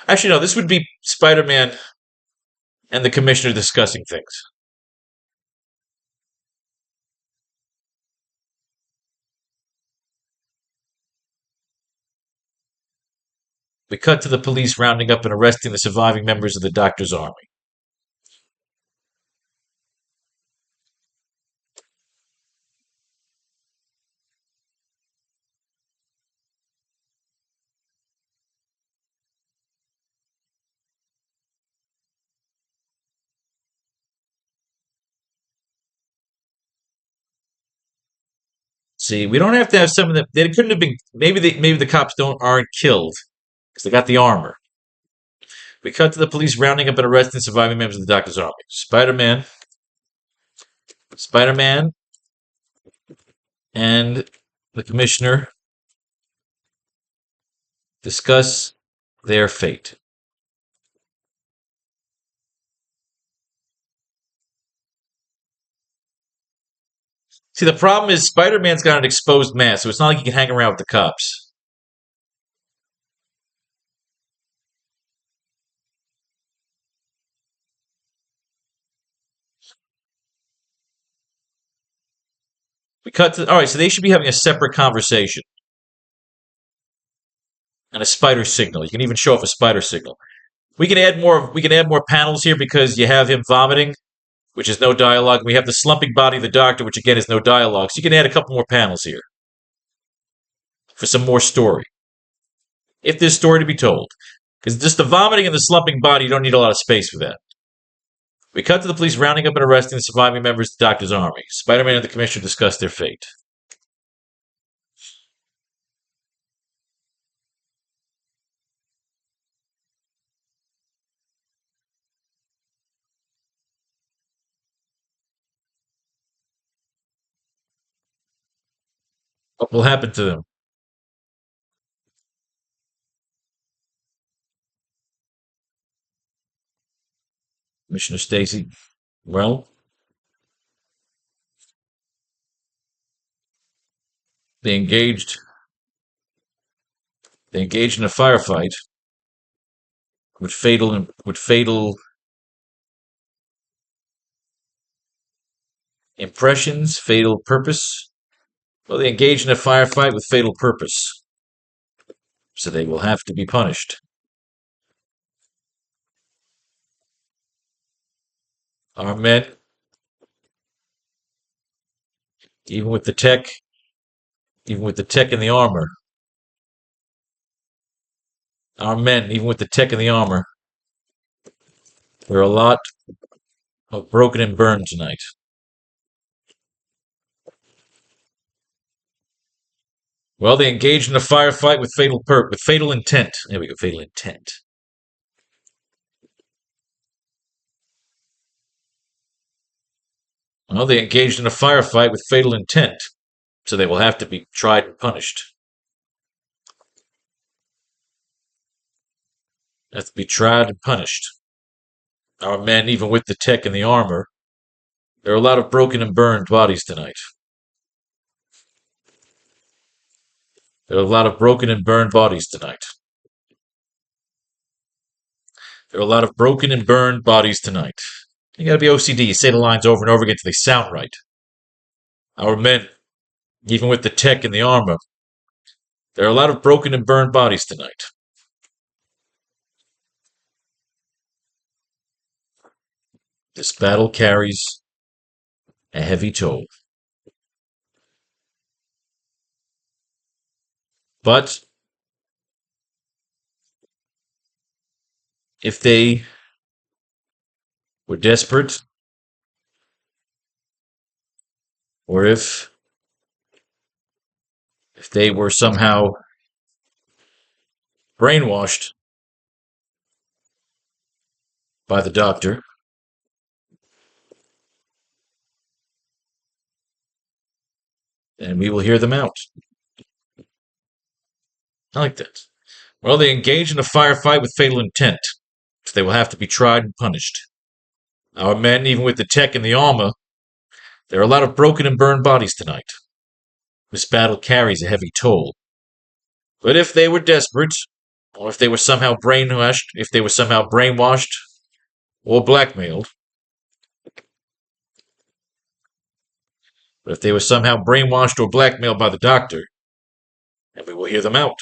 Actually, no, this would be Spider-Man and the Commissioner discussing things. We cut to the police rounding up and arresting the surviving members of the Doctor's Army. See, we don't have to have some of them. They couldn't have been. Maybe the cops aren't killed because they got the armor. We cut to the police rounding up and arresting surviving members of the Doctor's Army. Spider-Man, and the Commissioner discuss their fate. See, the problem is Spider-Man's got an exposed mask, so it's not like he can hang around with the cops. All right, so they should be having a separate conversation and a spider signal. You can even show off a spider signal. We can add more. We can add more panels here because you have him vomiting, which is no dialogue. We have the slumping body of the Doctor, which again is no dialogue. So you can add a couple more panels here for some more story, if there's story to be told. Because just the vomiting and the slumping body, you don't need a lot of space for that. We cut to the police rounding up and arresting the surviving members of the Doctor's Army. Spider-Man and the Commissioner discuss their fate. What will happen to them? Commissioner Stacy. Well, they engaged They engaged in a firefight with fatal impressions, fatal purpose. Well, they engaged in a firefight with fatal purpose, so they will have to be punished. Our men, even with the tech, even with the tech and the armor, our men, even with the tech and the armor, there are a lot of broken and burned tonight. Well, they engaged in a firefight with fatal intent. There we go, fatal intent. Well, they engaged in a firefight with fatal intent, so they will have to be tried and punished. Have to be tried and punished. Our men, even with the tech and the armor, there are a lot of broken and burned bodies tonight. There are a lot of broken and burned bodies tonight. There are a lot of broken and burned bodies tonight. You gotta be OCD. You say the lines over and over again until they sound right. Our men, even with the tech and the armor, there are a lot of broken and burned bodies tonight. This battle carries a heavy toll. But if they were desperate, or if they were somehow brainwashed by the doctor, then we will hear them out. I like that. Well, they engaged in a firefight with fatal intent, so they will have to be tried and punished. Our men, even with the tech and the armor, there are a lot of broken and burned bodies tonight. This battle carries a heavy toll. But if they were desperate, or if they were somehow brainwashed or blackmailed, but if they were somehow brainwashed or blackmailed by the doctor, then we will hear them out.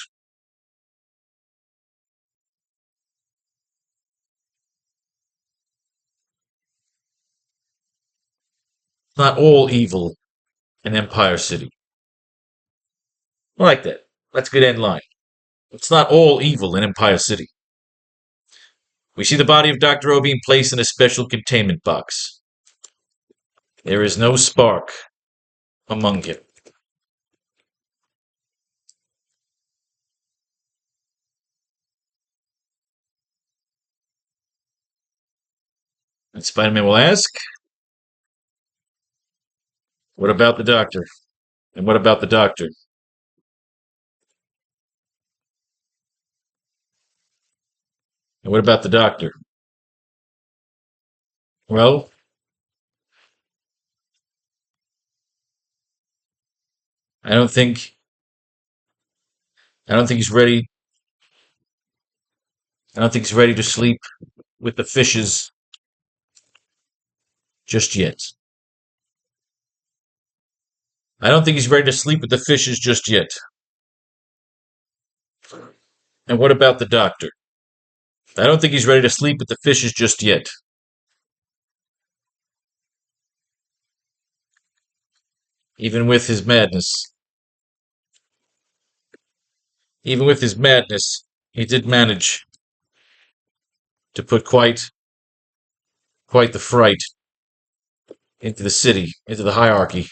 Not all evil in Empire City. I like that. That's a good end line. It's not all evil in Empire City. We see the body of Dr. O being placed in a special containment box. There is no spark among him. And Spider-Man will ask, what about the doctor? And what about the doctor? And what about the doctor? Well, I don't think I don't think he's ready. I don't think he's ready to sleep with the fishes just yet. I don't think he's ready to sleep with the fishes just yet. And what about the doctor? I don't think he's ready to sleep with the fishes just yet. Even with his madness. Even with his madness, he did manage to put quite the fright into the city, into the hierarchy.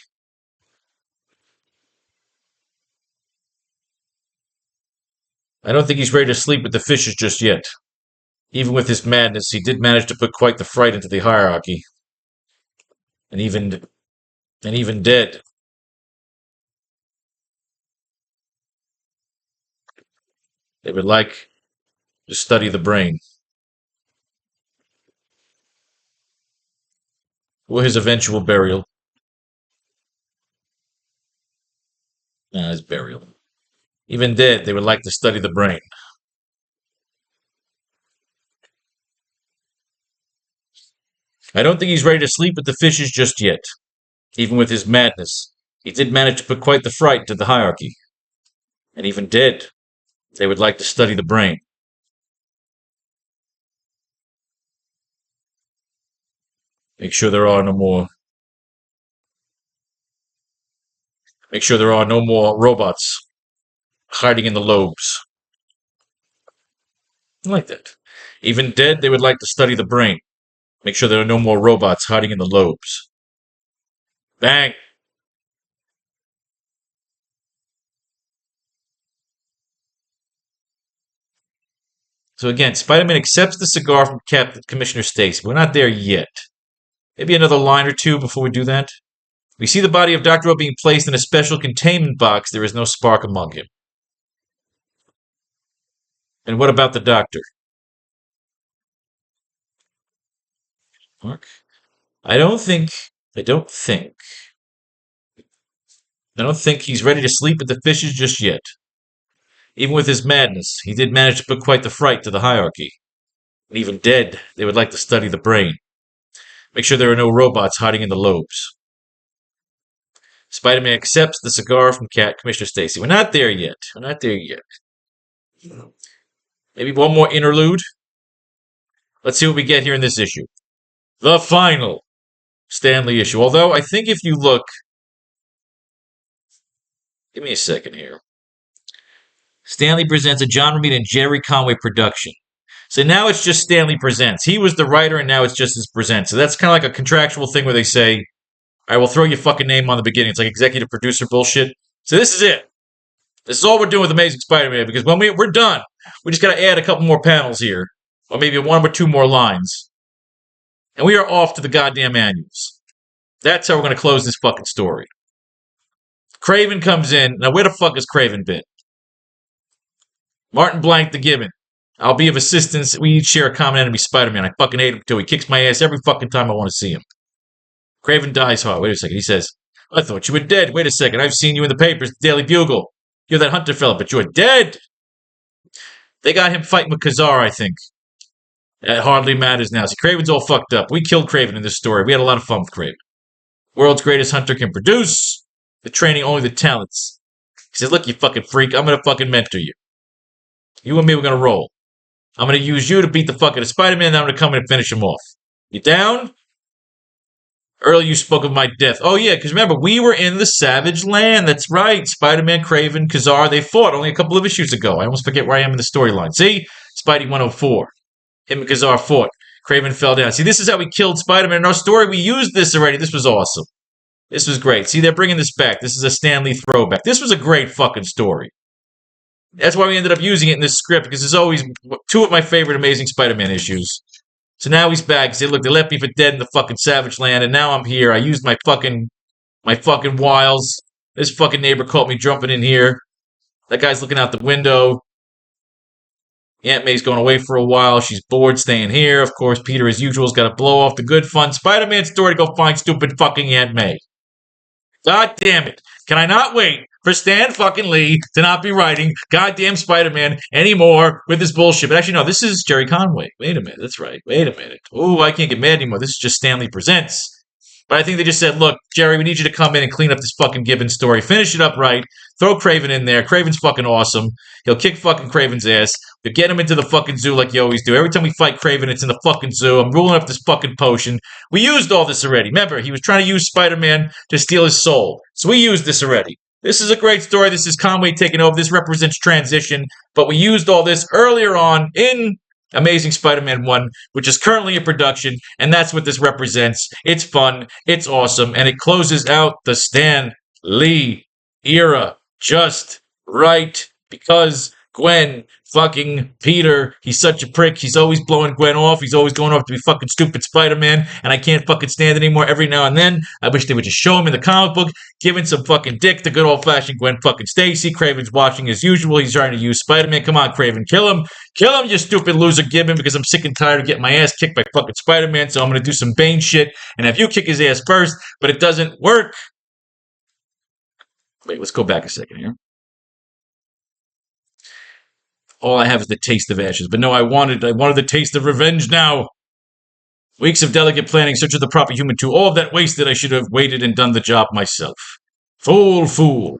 I don't think he's ready to sleep with the fishes just yet. Even with his madness, he did manage to put quite the fright into the hierarchy. And even dead, they would like to study the brain. Or his eventual burial. His burial. Even dead, they would like to study the brain. I don't think he's ready to sleep with the fishes just yet. Even with his madness, he did manage to put quite the fright into the hierarchy. And even dead, they would like to study the brain. Make sure there are no more. Make sure there are no more robots hiding in the lobes. I like that. Even dead, they would like to study the brain. Make sure there are no more robots hiding in the lobes. Bang! So again, Spider-Man accepts the cigar from Captain Commissioner Stacy. We're not there yet. Maybe another line or two before we do that. We see the body of Dr. O being placed in a special containment box. There is no spark among him. And what about the doctor? Mark? I don't think he's ready to sleep with the fishes just yet. Even with his madness, he did manage to put quite the fright to the hierarchy. And even dead, they would like to study the brain. Make sure there are no robots hiding in the lobes. Spider-Man accepts the cigar from Commissioner Stacy. We're not there yet. Maybe one more interlude. Let's see what we get here in this issue. The final Stan Lee issue. Although, I think if you look... Give me a second here. Stan Lee presents a John Romita and Jerry Conway production. So now it's just Stan Lee presents. He was the writer, and now it's just his present. So that's kind of like a contractual thing where they say, all right, we'll throw your fucking name on the beginning. It's like executive producer bullshit. So this is it. This is all we're doing with Amazing Spider-Man, because when we're done, we just got to add a couple more panels here, or maybe one or two more lines, and we are off to the goddamn annuals. That's how we're going to close this fucking story. Craven comes in. Now, where the fuck has Craven been? Martin Blank the Gibbon. I'll be of assistance. We each share a common enemy, Spider-Man. I fucking hate him too. He kicks my ass every fucking time I want to see him. Craven dies hard. Wait a second. He says, I thought you were dead. Wait a second. I've seen you in the papers, the Daily Bugle. You're that Hunter fella, but you're dead. They got him fighting with Kazar, I think. It hardly matters now. See, Craven's all fucked up. We killed Craven in this story. We had a lot of fun with Craven. World's greatest hunter can produce. The training, only the talents. He says, look, you fucking freak. I'm going to fucking mentor you. You and me, we're going to roll. I'm going to use you to beat the fuck out of Spider-Man, then I'm going to come in and finish him off. You down? Earlier you spoke of my death. Oh, yeah, because remember, we were in the Savage Land. That's right. Spider-Man, Craven, Kazar, they fought only a couple of issues ago. I almost forget where I am in the storyline. See? Spidey 104. Him and Kazar fought. Craven fell down. See, this is how we killed Spider-Man in our story. We used this already. This was awesome. This was great. See, they're bringing this back. This is a Stan Lee throwback. This was a great fucking story. That's why we ended up using it in this script, because there's always two of my favorite Amazing Spider-Man issues. So now he's back. Say, look, they left me for dead in the fucking Savage Land, and now I'm here. I used my fucking wiles. This fucking neighbor caught me jumping in here. That guy's looking out the window. Aunt May's going away for a while. She's bored staying here. Of course, Peter, as usual, has got to blow off the good fun Spider-Man story to go find stupid fucking Aunt May. God damn it. Can I not wait for Stan fucking Lee to not be writing goddamn Spider-Man anymore with this bullshit? But actually, no, this is Jerry Conway. Wait a minute. That's right. Wait a minute. Ooh, I can't get mad anymore. This is just Stan Lee Presents. But I think they just said, look, Jerry, we need you to come in and clean up this fucking Gibbons story. Finish it up right. Throw Craven in there. Craven's fucking awesome. He'll kick fucking Craven's ass. You'll get him into the fucking zoo like you always do. Every time we fight Craven, it's in the fucking zoo. I'm ruling up this fucking potion. We used all this already. Remember, he was trying to use Spider-Man to steal his soul. So we used this already. This is a great story. This is Conway taking over. This represents transition. But we used all this earlier on in Amazing Spider-Man 1, which is currently in production, and that's what this represents. It's fun, it's awesome, and it closes out the Stan Lee era just right, because Gwen fucking Peter, he's such a prick. He's always blowing Gwen off. He's always going off to be fucking stupid Spider-Man, and I can't fucking stand it anymore. Every now and then, I wish they would just show him in the comic book, giving some fucking dick to good old-fashioned Gwen fucking Stacy. Craven's watching as usual. He's trying to use Spider-Man. Come on, Craven, kill him. Kill him, you stupid loser Gibbon, because I'm sick and tired of getting my ass kicked by fucking Spider-Man, so I'm going to do some Bane shit and have you kick his ass first, but it doesn't work. Wait, let's go back a second here. All I have is the taste of ashes. But no, I wanted the taste of revenge now. Weeks of delicate planning, search of the proper human tool. All of that wasted. I should have waited and done the job myself. Fool.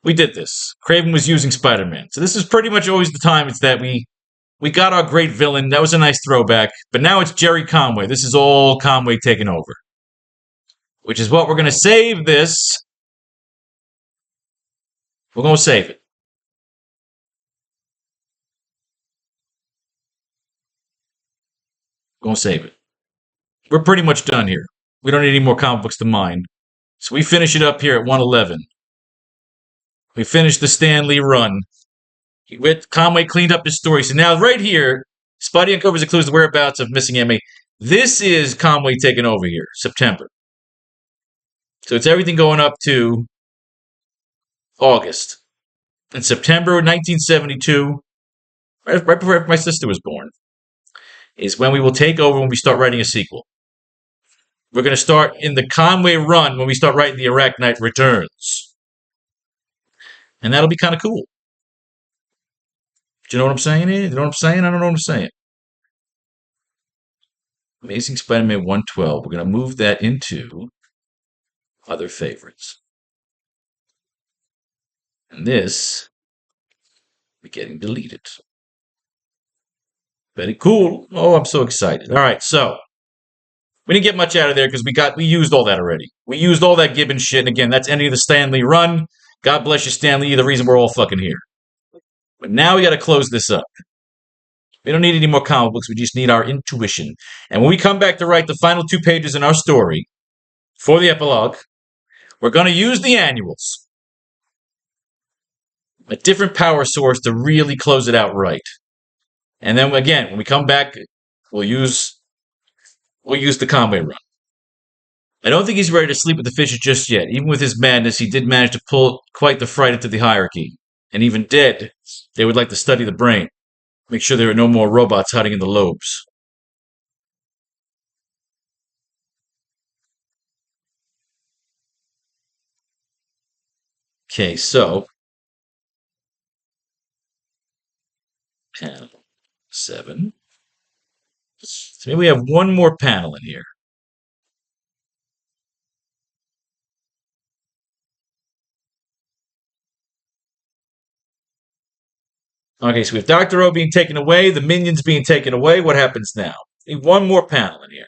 We did this. Craven was using Spider-Man. So this is pretty much always the time it's that we got our great villain. That was a nice throwback. But now it's Jerry Conway. This is all Conway taking over. Which is what we're going to save this. We're going to save it. We're going to save it. We're pretty much done here. We don't need any more comic books to mine. So we finish it up here at 111. We finished the Stan Lee run. Conway cleaned up his story. So now right here, Spidey uncovers the clues to the whereabouts of missing MA. This is Conway taking over here, September. So it's everything going up to August. In September 1972, right before my sister was born, is when we will take over when we start writing a sequel. We're going to start in the Conway run when we start writing the AracKnight Returns. And that'll be kind of cool. Do you know what I'm saying here? You know what I'm saying? I don't know what I'm saying. Amazing Spider-Man 112. We're going to move that into other favorites. And this will be getting deleted. Very cool. Oh, I'm so excited. All right, so we didn't get much out of there because we used all that already. We used all that Gibbons shit, and again, that's ending the Stan Lee run. God bless you, Stan Lee. You're the reason we're all fucking here. But now we got to close this up. We don't need any more comic books. We just need our intuition. And when we come back to write the final 2 pages in our story for the epilogue, we're going to use the annuals. A different power source to really close it out right. And then again, when we come back, we'll use the Conway run. I don't think he's ready to sleep with the fishes just yet. Even with his madness, he did manage to pull quite the fright into the hierarchy. And even dead, they would like to study the brain. Make sure there are no more robots hiding in the lobes. Okay, so panel 7. So maybe we have one more panel in here. Okay, so we have Dr. O being taken away, the minions being taken away. What happens now? We need one more panel in here.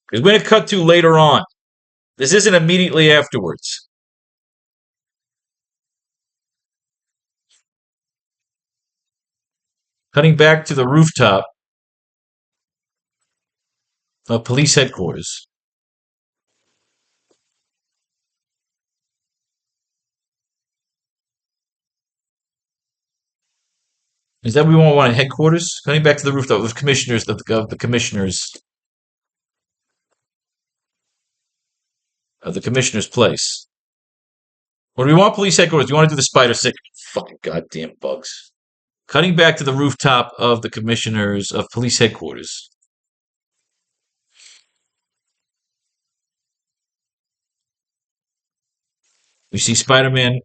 Because we're going to cut to later on. This isn't immediately afterwards. Cutting back to the rooftop of police headquarters. Is that what we want at headquarters? Cutting back to the rooftop of commissioners of the commissioners of the commissioner's place. Or do we want police headquarters? Do you want to do the spider sick? Fucking goddamn bugs. Cutting back to the rooftop of the commissioners of police headquarters. We see Spider-Man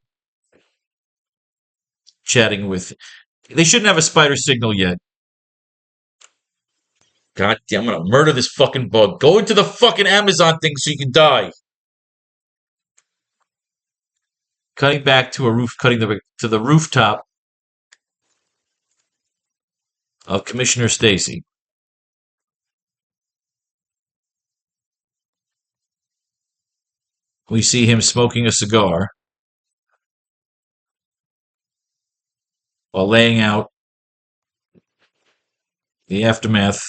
chatting with. They shouldn't have a spider signal yet. God damn, I'm gonna murder this fucking bug. Go into the fucking Amazon thing so you can die. Cutting back to to the rooftop of Commissioner Stacy. We see him smoking a cigar while laying out the aftermath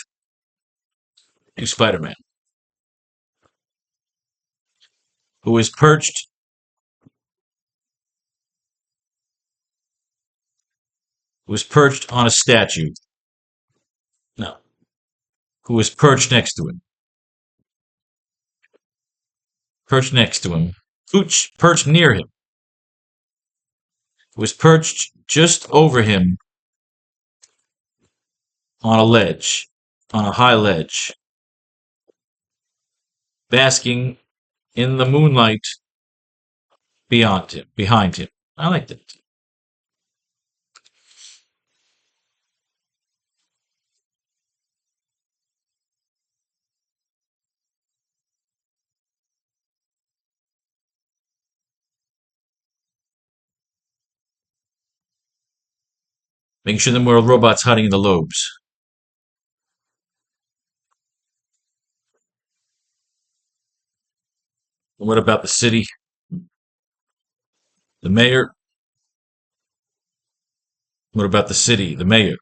to Spider-Man, who is perched on a statue. No. Who is perched next to him. Perched next to him. Perched near him. Who is perched just over him on a ledge. On a high ledge. Basking in the moonlight Beyond him. Behind him. I like that. Making sure there are robots hiding in the lobes. And what about the city? The mayor? What about the city? The mayor?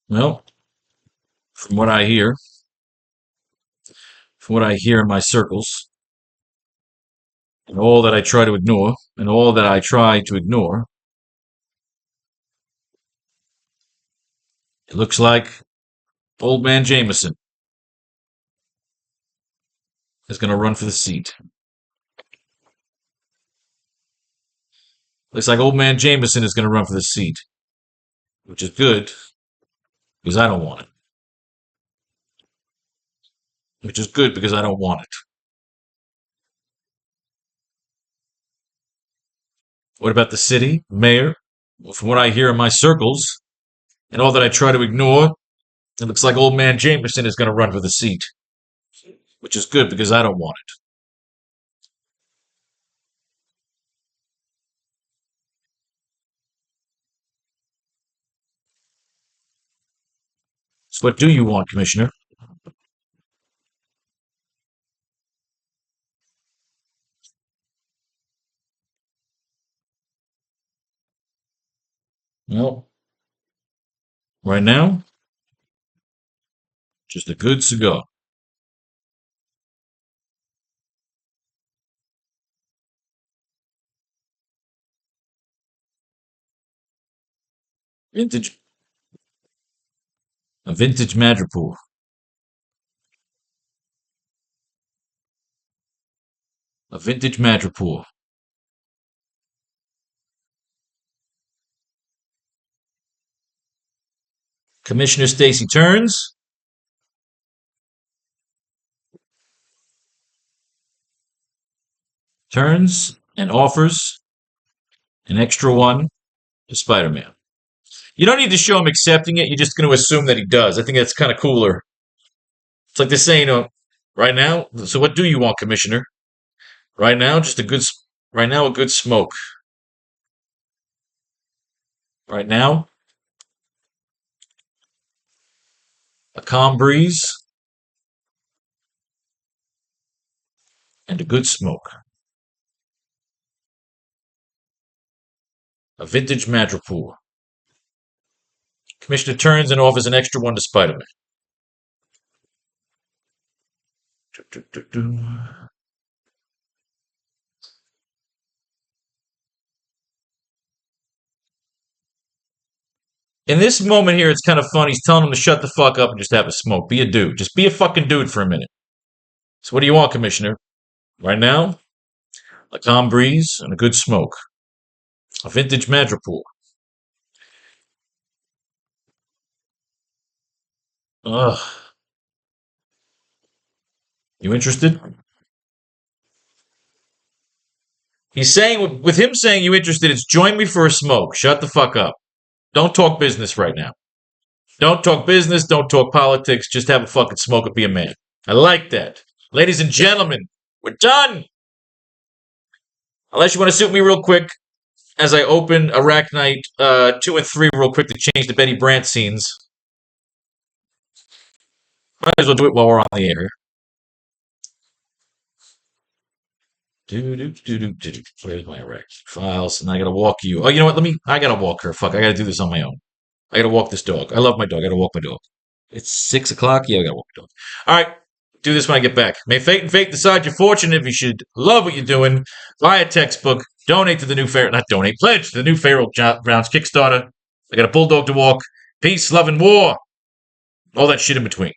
Well, from what I hear, in my circles, and all that I try to ignore, it looks like old man Jameson is going to run for the seat. Looks like old man Jameson is going to run for the seat, which is good because I don't want it. Which is good because I don't want it. What about the city, mayor? Well, from what I hear in my circles, and all that I try to ignore, it looks like old man Jameson is going to run for the seat, which is good because I don't want it. So what do you want, Commissioner? Well, right now, just a good cigar. Vintage, a vintage Madripoor. A vintage Madripoor. Commissioner Stacy turns and offers an extra one to Spider-Man. You don't need to show him accepting it. You're just going to assume that he does. I think that's kind of cooler. It's like they're saying, right now. So what do you want, Commissioner? Right now, just a good. Right now, a good smoke. Right now, a calm breeze and a good smoke. A vintage Madripoor. Commissioner turns and offers an extra one to Spider-Man. In this moment here, it's kind of fun. He's telling him to shut the fuck up and just have a smoke. Be a dude. Just be a fucking dude for a minute. So what do you want, Commissioner? Right now, a calm breeze and a good smoke. A vintage Madripoor. Ugh. You interested? He's saying, with him saying you interested, it's join me for a smoke. Shut the fuck up. Don't talk business right now. Don't talk business. Don't talk politics. Just have a fucking smoke and be a man. I like that. Ladies and gentlemen, we're done. Unless you want to suit me real quick as I open AracKnight 2 and 3 real quick to change the Betty Brant scenes. Might as well do it while we're on the air. Where's my Arac files? And I gotta walk you. Oh, you know what? I gotta walk her. Fuck, I gotta do this on my own. I gotta walk this dog. I love my dog. I gotta walk my dog. It's 6 o'clock. Yeah, I gotta walk the dog. All right, do this when I get back. May fate and fate decide your fortune. If you should love what you're doing, buy a textbook, donate to the new Faro. Not donate, pledge to the new Faro Brown's Kickstarter. I got a bulldog to walk. Peace, love, and war. All that shit in between.